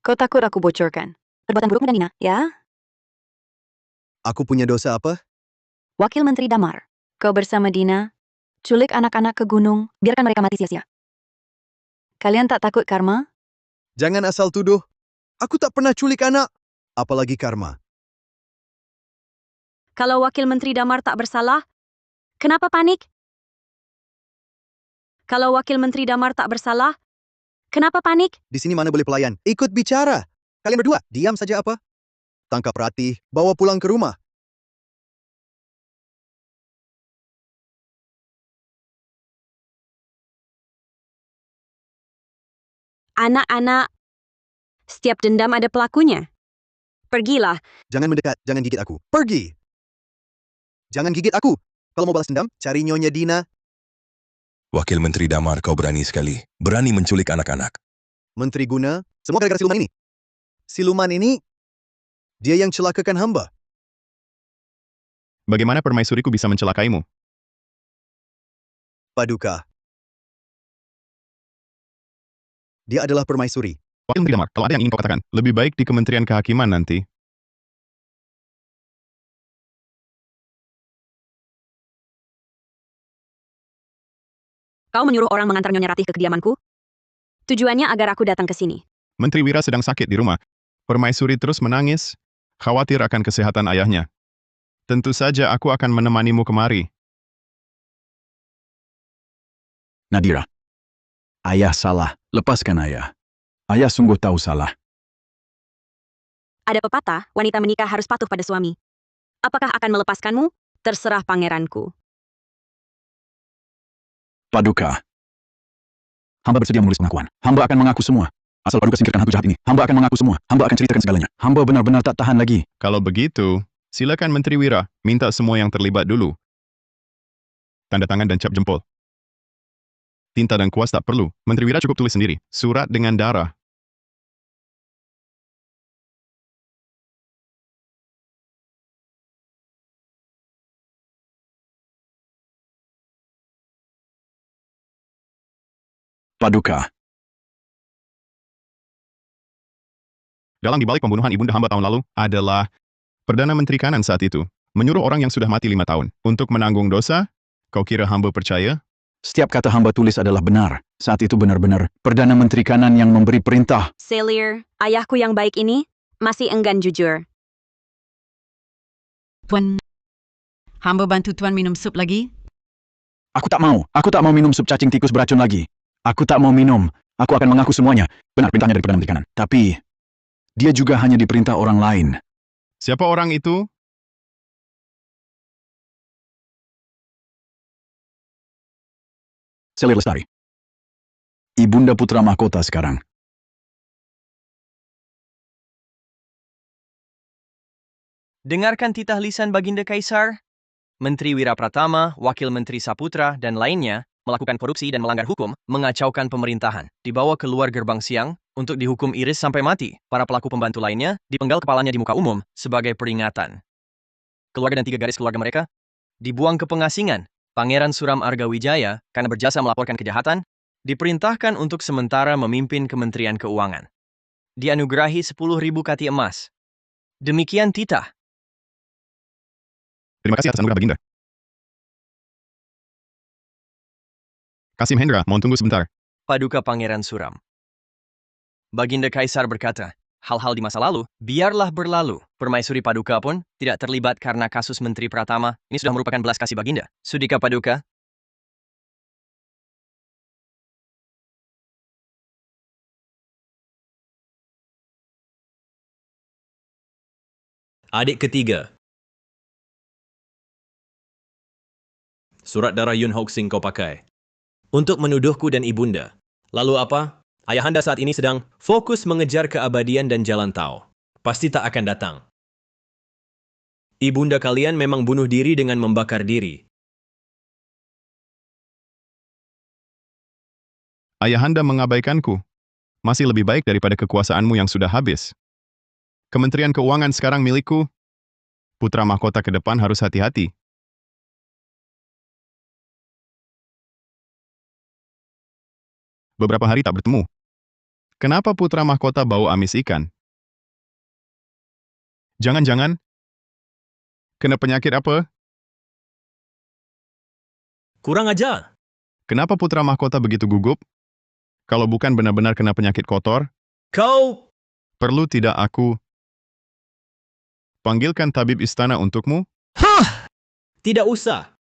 Kau takut aku bocorkan perbuatan burukmu dan Nina, ya? Aku punya dosa apa? Wakil Menteri Damar, kau bersama Dina, culik anak-anak ke gunung, biarkan mereka mati sia-sia. Kalian tak takut karma? Jangan asal tuduh. Aku tak pernah culik anak. Apalagi karma. Kalau Wakil Menteri Damar tak bersalah, kenapa panik? Kalau Wakil Menteri Damar tak bersalah, kenapa panik? Di sini mana boleh pelayan? Ikut bicara. Kalian berdua, diam saja apa? Tangkap Rati, bawa pulang ke rumah. Anak-anak, setiap dendam ada pelakunya. Pergilah. Jangan mendekat, jangan gigit aku. Pergi! Jangan gigit aku. Kalau mau balas dendam, cari Nyonya Dina. Wakil Menteri Damar, kau berani sekali. Berani menculik anak-anak. Menteri Guna, semua gara-gara siluman ini. Siluman ini, dia yang celakakan hamba. Bagaimana permaisuriku bisa mencelakaimu? Paduka. Dia adalah permaisuri. Wakil Menteri Damar, kalau ada yang ingin kau katakan, lebih baik di Kementerian Kehakiman nanti. Kau menyuruh orang mengantar Nyonya Ratih ke kediamanku? Tujuannya agar aku datang ke sini. Menteri Wira sedang sakit di rumah. Permaisuri terus menangis, khawatir akan kesehatan ayahnya. Tentu saja aku akan menemanimu kemari. Nadira. Ayah salah. Lepaskan ayah. Ayah sungguh tahu salah. Ada pepatah, wanita menikah harus patuh pada suami. Apakah akan melepaskanmu? Terserah pangeranku. Paduka. Hamba bersedia menulis pengakuan. Hamba akan mengaku semua. Asal Paduka singkirkan hantu jahat ini. Hamba akan mengaku semua. Hamba akan ceritakan segalanya. Hamba benar-benar tak tahan lagi. Kalau begitu, silakan Menteri Wira, minta semua yang terlibat dulu. Tanda tangan dan cap jempol. Tinta dan kuas tak perlu. Menteri Wira cukup tulis sendiri. Surat dengan darah. Paduka. Dalang dibalik pembunuhan ibunda hamba tahun lalu adalah Perdana Menteri Kanan saat itu. Menyuruh orang yang sudah mati 5 tahun untuk menanggung dosa. Kau kira hamba percaya? Setiap kata hamba tulis adalah benar. Saat itu benar-benar Perdana Menteri Kanan yang memberi perintah. Selir, ayahku yang baik ini masih enggan jujur. Tuan, hamba bantu Tuan minum sup lagi? Aku tak mau. Aku tak mau minum sup cacing tikus beracun lagi. Aku tak mau minum. Aku akan mengaku semuanya. Benar perintahnya dari Perdana Menteri Kanan. Tapi, dia juga hanya diperintah orang lain. Siapa orang itu? Selir Lestari. Ibu Ibunda Putra Mahkota sekarang. Dengarkan titah lisan Baginda Kaisar. Menteri Wirapratama, Wakil Menteri Saputra, dan lainnya melakukan korupsi dan melanggar hukum, mengacaukan pemerintahan, dibawa keluar gerbang siang untuk dihukum iris sampai mati. Para pelaku pembantu lainnya dipenggal kepalanya di muka umum sebagai peringatan. Keluarga dan 3 garis keluarga mereka dibuang ke pengasingan. Pangeran Suram Argawijaya, karena berjasa melaporkan kejahatan, diperintahkan untuk sementara memimpin Kementerian Keuangan. Dianugerahi 10.000 kati emas. Demikian titah. Terima kasih atas anugerah Baginda. Kasim Hendra, mohon tunggu sebentar. Paduka Pangeran Suram. Baginda Kaisar berkata, hal-hal di masa lalu, biarlah berlalu. Permaisuri Paduka pun tidak terlibat karena kasus Menteri Pratama. Ini sudah merupakan belas kasih Baginda. Sudika Paduka. Adik ketiga. Surat darah Yun Hok Sing kau pakai untuk menuduhku dan ibunda. Lalu apa? Ayahanda saat ini sedang fokus mengejar keabadian dan jalan tau. Pasti tak akan datang. Ibunda kalian memang bunuh diri dengan membakar diri. Ayahanda mengabaikanku. Masih lebih baik daripada kekuasaanmu yang sudah habis. Kementerian Keuangan sekarang milikku. Putra mahkota ke depan harus hati-hati. Beberapa hari tak bertemu. Kenapa putra mahkota bau amis ikan? Jangan-jangan? Kena penyakit apa? Kurang ajar. Kenapa putra mahkota begitu gugup? Kalau bukan benar-benar kena penyakit kotor, Kau... perlu tidak aku panggilkan tabib istana untukmu? Tidak usah.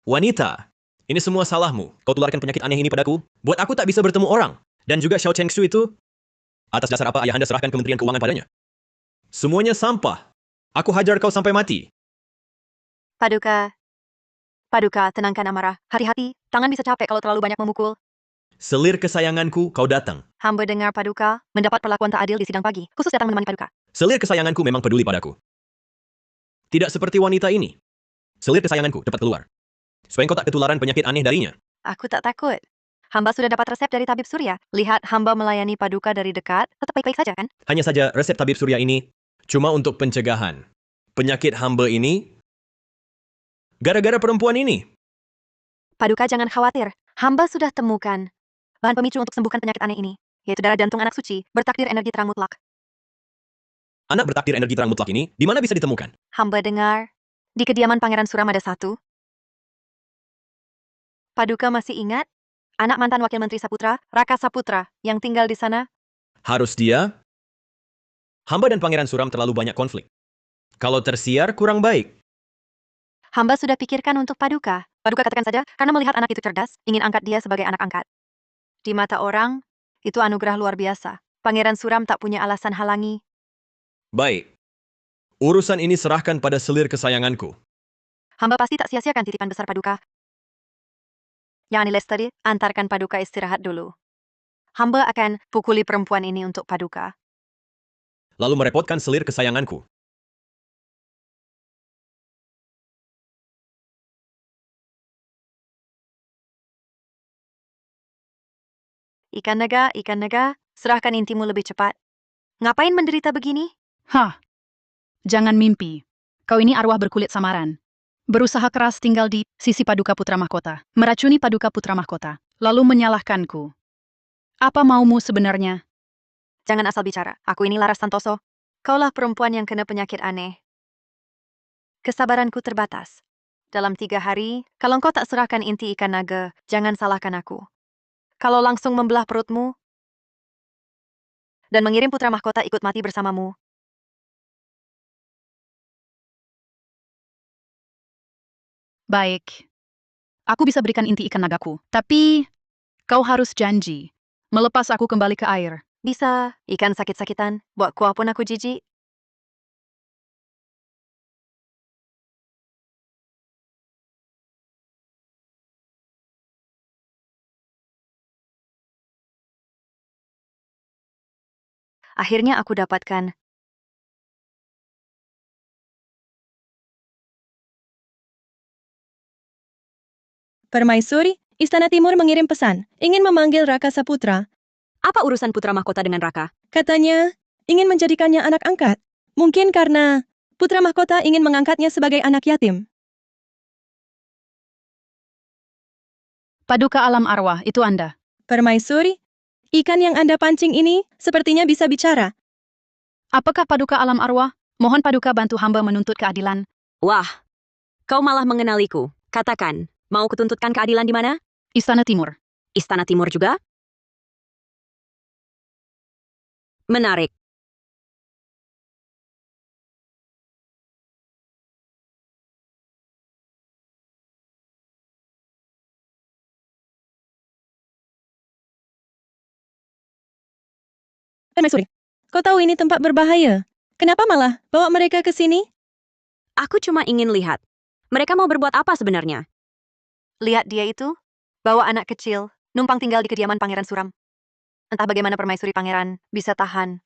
Wanita, ini semua salahmu. Kau tularkan penyakit aneh ini padaku, buat aku tak bisa bertemu orang. Dan juga Xiao Chengshu itu, atas dasar apa ayahanda serahkan Kementerian Keuangan padanya? Semuanya sampah. Aku hajar kau sampai mati. Paduka. Paduka, tenangkan amarah. Hati-hati, tangan bisa capek kalau terlalu banyak memukul. Selir kesayanganku, kau datang. Hamba dengar Paduka mendapat perlakuan tak adil di sidang pagi, khusus datang menemani Paduka. Selir kesayanganku memang peduli padaku. Tidak seperti wanita ini. Selir kesayanganku dapat keluar. Supaya kau tak ketularan penyakit aneh darinya. Aku tak takut. Hamba sudah dapat resep dari tabib Surya. Lihat hamba melayani Paduka dari dekat, tetap baik-baik saja kan? Hanya saja resep tabib Surya ini cuma untuk pencegahan. Penyakit hamba ini gara-gara perempuan ini. Paduka jangan khawatir. Hamba sudah temukan bahan pemicu untuk sembuhkan penyakit aneh ini, yaitu darah jantung anak suci, bertakdir energi terang mutlak. Anak bertakdir energi terang mutlak ini, di mana bisa ditemukan? Hamba dengar, di kediaman Pangeran Suram ada satu. Paduka masih ingat? Anak mantan Wakil Menteri Saputra, Raka Saputra, yang tinggal di sana? Harus dia? Hamba dan Pangeran Suram terlalu banyak konflik. Kalau tersiar, kurang baik. Hamba sudah pikirkan untuk Paduka. Paduka katakan saja, karena melihat anak itu cerdas, ingin angkat dia sebagai anak angkat. Di mata orang, itu anugerah luar biasa. Pangeran Suram tak punya alasan halangi. Baik. Urusan ini serahkan pada selir kesayanganku. Hamba pasti tak sia-siakan titipan besar Paduka. Yang aneh tadi, antarkan Paduka istirahat dulu. Hamba akan pukuli perempuan ini untuk Paduka. Lalu merepotkan selir kesayanganku. Ikan naga, serahkan intimu lebih cepat. Ngapain menderita begini? Hah, jangan mimpi. Kau ini arwah berkulit samaran. Berusaha keras tinggal di sisi Paduka Putra Mahkota. Meracuni Paduka Putra Mahkota. Lalu menyalahkanku. Apa maumu sebenarnya? Jangan asal bicara. Aku ini Laras Santoso. Kaulah perempuan yang kena penyakit aneh. Kesabaranku terbatas. Dalam 3 hari, kalau engkau tak serahkan inti ikan naga, jangan salahkan aku. Kalau langsung membelah perutmu, dan mengirim putra mahkota ikut mati bersamamu. Baik. Aku bisa berikan inti ikan nagaku. Tapi, kau harus janji. Melepas aku kembali ke air. Bisa, ikan sakit-sakitan. Buat kuah pun aku jijik. Akhirnya aku dapatkan. Permaisuri, Istana Timur mengirim pesan, ingin memanggil Raka Saputra. Apa urusan putra mahkota dengan Raka? Katanya, ingin menjadikannya anak angkat. Mungkin karena putra mahkota ingin mengangkatnya sebagai anak yatim. Paduka alam arwah, itu Anda. Permaisuri, ikan yang Anda pancing ini sepertinya bisa bicara. Apakah Paduka alam arwah? Mohon Paduka bantu hamba menuntut keadilan. Wah, kau malah mengenaliku. Katakan, mau kutuntutkan keadilan di mana? Istana Timur. Istana Timur juga? Menarik. Permaisuri, kau tahu ini tempat berbahaya. Kenapa malah bawa mereka ke sini? Aku cuma ingin lihat. Mereka mau berbuat apa sebenarnya? Lihat dia itu. Bawa anak kecil, numpang tinggal di kediaman Pangeran Suram. Entah bagaimana permaisuri pangeran bisa tahan.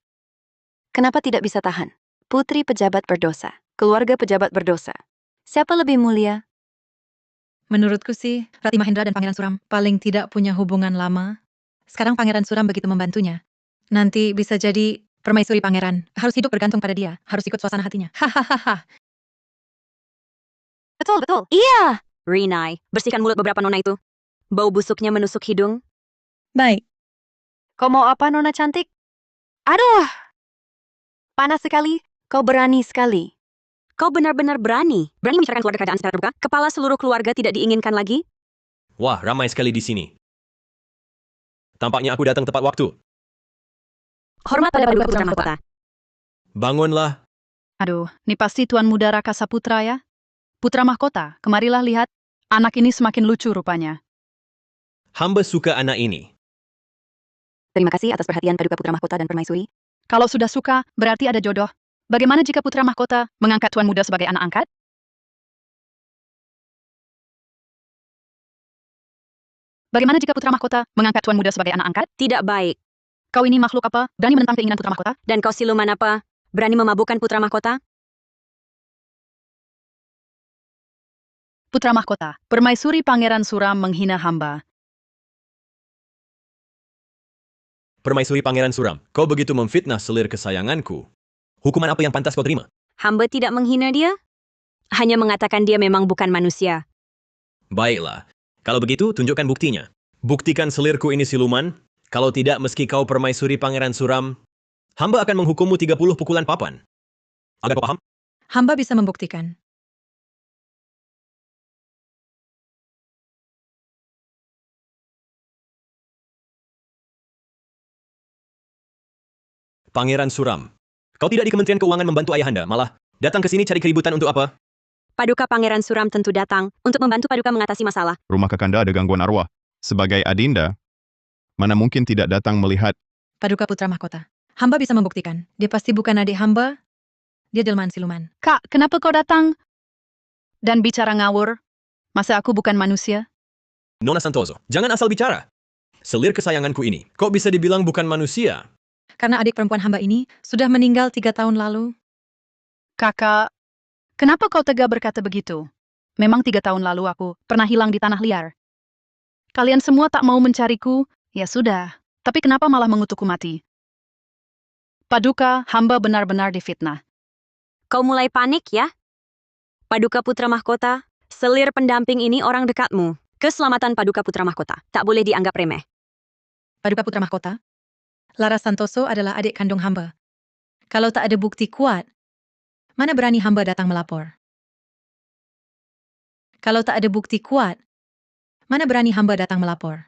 Kenapa tidak bisa tahan? Putri pejabat berdosa, keluarga pejabat berdosa. Siapa lebih mulia? Menurutku sih, Rati Mahendra dan Pangeran Suram paling tidak punya hubungan lama. Sekarang Pangeran Suram begitu membantunya. Nanti bisa jadi permaisuri pangeran. Harus hidup bergantung pada dia. Harus ikut suasana hatinya. Hahaha. Betul, betul. Iya! Rinai, bersihkan mulut beberapa nona itu. Bau busuknya menusuk hidung. Baik. Kau mau apa, Nona cantik? Aduh! Panas sekali. Kau berani sekali. Kau benar-benar berani. Berani membicarakan keluarga kerajaan secara terbuka? Kepala seluruh keluarga tidak diinginkan lagi? Wah, ramai sekali di sini. Tampaknya aku datang tepat waktu. Hormat pada Paduka Putra Mahkota. Bangunlah. Aduh, ini pasti Tuan Muda Raka Saputra ya? Putra Mahkota, kemarilah lihat. Anak ini semakin lucu rupanya. Hamba suka anak ini. Terima kasih atas perhatian Paduka Putra Mahkota dan Permaisuri. Kalau sudah suka, berarti ada jodoh. Bagaimana jika Putra Mahkota mengangkat Tuan Muda sebagai anak angkat? Bagaimana jika Putra Mahkota mengangkat Tuan Muda sebagai anak angkat? Tidak baik. Kau ini makhluk apa? Berani menentang keinginan Putra Mahkota? Dan kau siluman apa? Berani memabukkan Putra Mahkota? Putra Mahkota, Permaisuri Pangeran Suram menghina hamba. Permaisuri Pangeran Suram, kau begitu memfitnah selir kesayanganku. Hukuman apa yang pantas kau terima? Hamba tidak menghina dia. Hanya mengatakan dia memang bukan manusia. Baiklah. Kalau begitu, tunjukkan buktinya. Buktikan selirku ini siluman. Kalau tidak, meski kau Permaisuri Pangeran Suram, hamba akan menghukummu 30 pukulan papan. Agar kau paham? Hamba bisa membuktikan. Pangeran Suram, kau tidak di Kementerian Keuangan membantu ayahanda, malah datang ke sini cari keributan untuk apa? Paduka Pangeran Suram tentu datang untuk membantu Paduka mengatasi masalah. Rumah Kakanda ada gangguan arwah. Sebagai adinda, mana mungkin tidak datang melihat. Paduka Putra Mahkota, hamba bisa membuktikan. Dia pasti bukan adik hamba. Dia jelmaan siluman. Kak, kenapa kau datang? Dan bicara ngawur? Masa aku bukan manusia? Nona Santoso, jangan asal bicara. Selir kesayanganku ini, kok bisa dibilang bukan manusia? Karena adik perempuan hamba ini sudah meninggal 3 tahun lalu. Kakak, kenapa kau tega berkata begitu? Memang 3 tahun lalu aku pernah hilang di tanah liar. Kalian semua tak mau mencariku, ya sudah. Tapi kenapa malah mengutukku mati? Paduka, hamba benar-benar difitnah. Kau mulai panik ya? Paduka Putra Mahkota, selir pendamping ini orang dekatmu. Keselamatan Paduka Putra Mahkota tak boleh dianggap remeh. Paduka Putra Mahkota, Lara Santoso adalah adik kandung hamba. Kalau tak ada bukti kuat, mana berani hamba datang melapor? Kalau tak ada bukti kuat, mana berani hamba datang melapor?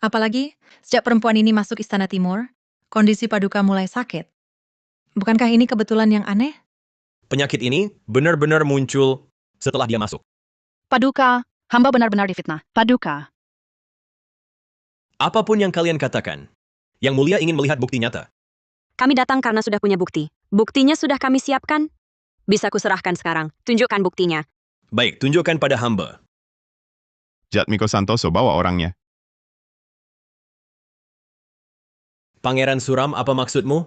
Apalagi, sejak perempuan ini masuk Istana Timur, kondisi Paduka mulai sakit. Bukankah ini kebetulan yang aneh? Penyakit ini benar-benar muncul setelah dia masuk. Paduka, hamba benar-benar difitnah. Paduka. Apapun yang kalian katakan, Yang mulia ingin melihat bukti nyata. Kami datang karena sudah punya bukti. Buktinya sudah kami siapkan. Bisa kuserahkan sekarang. Tunjukkan buktinya. Baik, tunjukkan pada hamba. Jatmiko Santoso bawa orangnya. Pangeran Suram, apa maksudmu?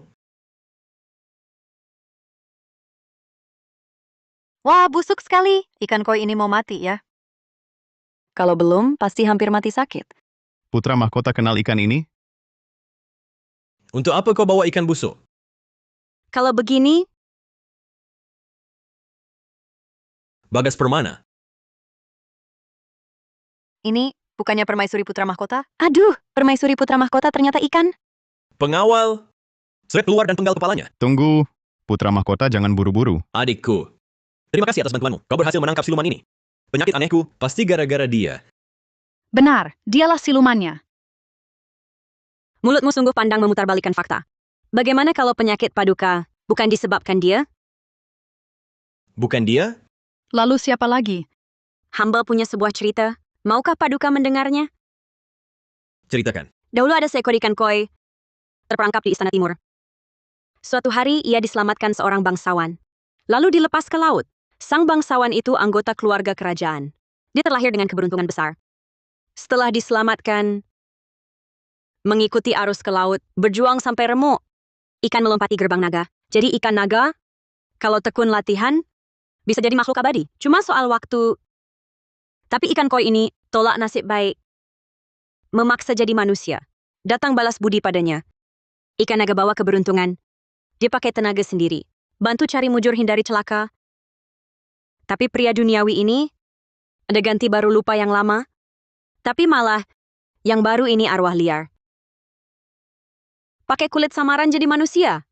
Wah, busuk sekali. Ikan koi ini mau mati ya. Kalau belum, pasti hampir mati sakit. Putra mahkota kenal ikan ini? Untuk apa kau bawa ikan busuk? Kalau begini, Bagas Permana. Ini bukannya permaisuri putra mahkota? Aduh, permaisuri putra mahkota ternyata ikan. Pengawal. Sudah keluar dan penggal kepalanya. Tunggu, putra mahkota jangan buru-buru. Adikku. Terima kasih atas bantuanmu. Kau berhasil menangkap siluman ini. Penyakit anehku pasti gara-gara dia. Benar, dialah silumannya. mulutmu sungguh pandang memutarbalikkan fakta. Bagaimana kalau penyakit Paduka bukan disebabkan dia? Bukan dia? Lalu siapa lagi? Hamba punya sebuah cerita. Maukah Paduka mendengarnya? Ceritakan. Dahulu ada seekor ikan koi terperangkap di Istana Timur. Suatu hari ia diselamatkan seorang bangsawan. Lalu dilepas ke laut. Sang bangsawan itu anggota keluarga kerajaan. Dia terlahir dengan keberuntungan besar. Setelah diselamatkan, mengikuti arus ke laut, berjuang sampai remuk. Ikan melompati gerbang naga. Jadi ikan naga, kalau tekun latihan, bisa jadi makhluk abadi. Cuma soal waktu. Tapi ikan koi ini tolak nasib baik. Memaksa jadi manusia. Datang balas budi padanya. Ikan naga bawa keberuntungan. Dia pakai tenaga sendiri. Bantu cari mujur hindari celaka. Tapi pria duniawi ini, ada ganti baru lupa yang lama. Tapi malah, yang baru ini arwah liar. Pakai kulit samaran jadi manusia.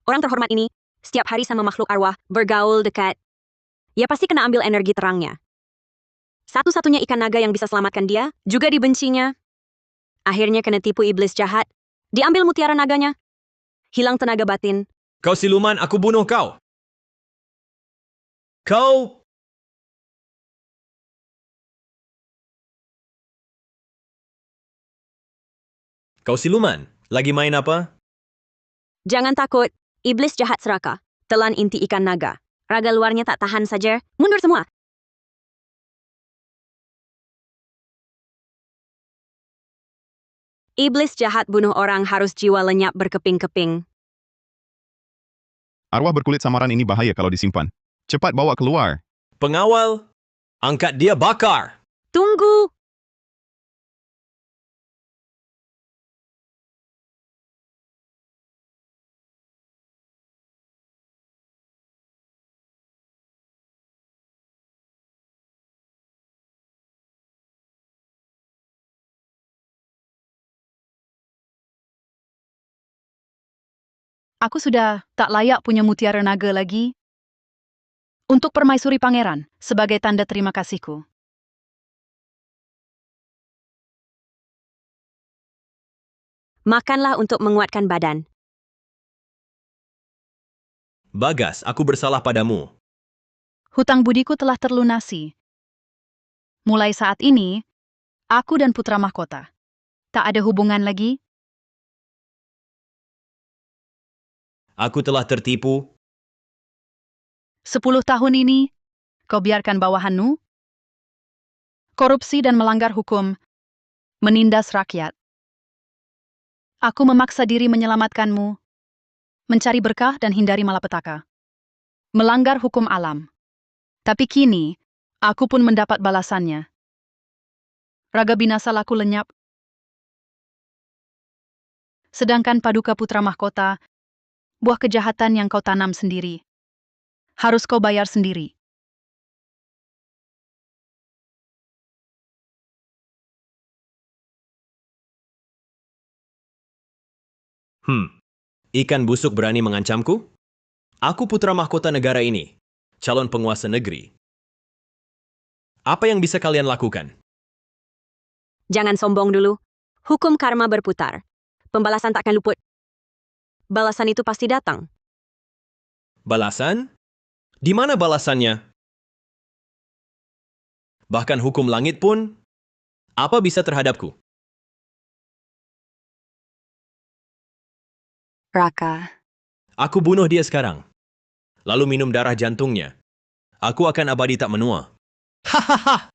Orang terhormat ini, setiap hari sama makhluk arwah, bergaul dekat. Ya pasti kena ambil energi terangnya. Satu-satunya ikan naga yang bisa selamatkan dia, juga dibencinya. Akhirnya kena tipu iblis jahat. Diambil mutiara naganya. Hilang tenaga batin. Kau siluman, aku bunuh kau. Kau... Kau siluman, lagi main apa? Jangan takut, iblis jahat seraka. Telan inti ikan naga. Raga luarnya tak tahan saja. Mundur semua. Iblis jahat bunuh orang harus jiwa lenyap berkeping-keping. Arwah berkulit samaran ini bahaya kalau disimpan. Cepat bawa keluar. Pengawal, angkat dia bakar. Tunggu! Aku sudah tak layak punya mutiara naga lagi. Untuk permaisuri pangeran, sebagai tanda terima kasihku. Makanlah untuk menguatkan badan. Bagas, aku bersalah padamu. Hutang budiku telah terlunasi. Mulai saat ini, aku dan putra mahkota tak ada hubungan lagi. Aku telah tertipu. 10 tahun ini, kau biarkan bawahanmu korupsi dan melanggar hukum, menindas rakyat. Aku memaksa diri menyelamatkanmu, mencari berkah dan hindari malapetaka. Melanggar hukum alam. Tapi kini, aku pun mendapat balasannya. Raga binasa laku lenyap. Sedangkan Paduka Putra Mahkota, buah kejahatan yang kau tanam sendiri, harus kau bayar sendiri. Ikan busuk berani mengancamku? Aku putra mahkota negara ini, calon penguasa negeri. Apa yang bisa kalian lakukan? Jangan sombong dulu. Hukum karma berputar. Pembalasan takkan luput. Balasan itu pasti datang. Balasan? Di mana balasannya? Bahkan hukum langit pun, apa bisa terhadapku? Raka, Aku bunuh dia sekarang. Lalu minum darah jantungnya. Aku akan abadi tak menua. Hahaha!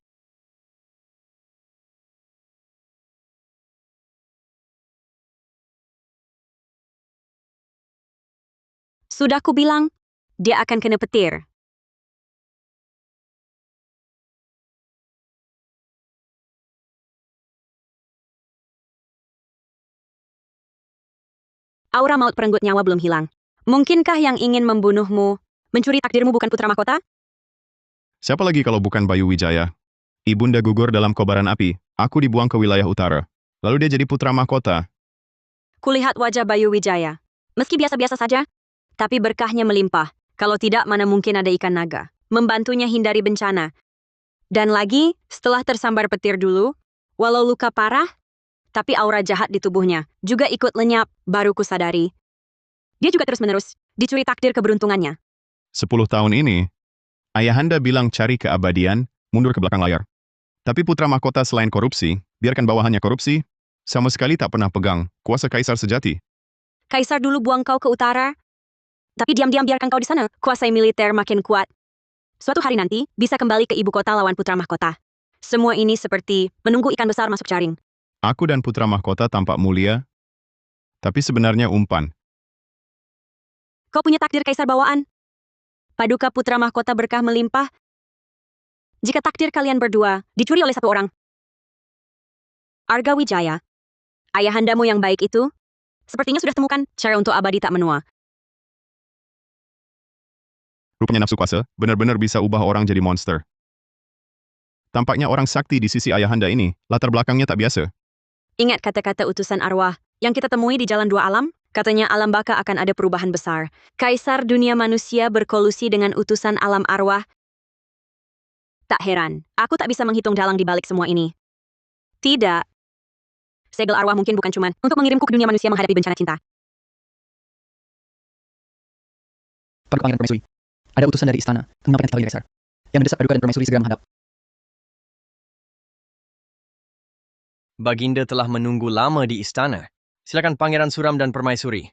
Sudah kubilang, dia akan kena petir. Aura maut perenggut nyawa belum hilang. Mungkinkah yang ingin membunuhmu, mencuri takdirmu bukan putra mahkota? Siapa lagi kalau bukan Bayu Wijaya? Ibunda gugur dalam kobaran api, aku dibuang ke wilayah utara. Lalu dia jadi putra mahkota. Kulihat wajah Bayu Wijaya. Meski biasa-biasa saja, tapi berkahnya melimpah. Kalau tidak, mana mungkin ada ikan naga. Membantunya hindari bencana. Dan lagi, setelah tersambar petir dulu, walau luka parah, tapi aura jahat di tubuhnya juga ikut lenyap, baru kusadari. Dia juga terus-menerus dicuri takdir keberuntungannya. 10 tahun ini, ayahanda bilang cari keabadian, mundur ke belakang layar. Tapi putra mahkota selain korupsi, biarkan bawahannya korupsi, sama sekali tak pernah pegang kuasa kaisar sejati. Kaisar dulu buang kau ke utara, tapi diam-diam biarkan kau di sana. Kuasai militer makin kuat. Suatu hari nanti, bisa kembali ke ibu kota lawan putra mahkota. Semua ini seperti menunggu ikan besar masuk jaring. Aku dan putra mahkota tampak mulia, tapi sebenarnya umpan. Kau punya takdir kaisar bawaan. Paduka putra mahkota berkah melimpah. Jika takdir kalian berdua dicuri oleh satu orang. Arga Wijaya, ayahandamu yang baik itu, sepertinya sudah temukan cara untuk abadi tak menua. Rupanya nafsu kuasa benar-benar bisa ubah orang jadi monster. Tampaknya orang sakti di sisi ayahanda ini, latar belakangnya tak biasa. Ingat kata-kata utusan arwah yang kita temui di Jalan Dua Alam? Katanya alam baka akan ada perubahan besar. Kaisar dunia manusia berkolusi dengan utusan alam arwah. Tak heran, aku tak bisa menghitung dalang di balik semua ini. Tidak. Segel arwah mungkin bukan cuma untuk mengirimku ke dunia manusia menghadapi bencana cinta. Paduka Pangeran Permaisuri. Ada utusan dari istana, menyampaikan kita Kaisar. Yang mendesak Paduka dan Permaisuri segera menghadap. Baginda telah menunggu lama di istana. Silakan Pangeran Suram dan Permaisuri.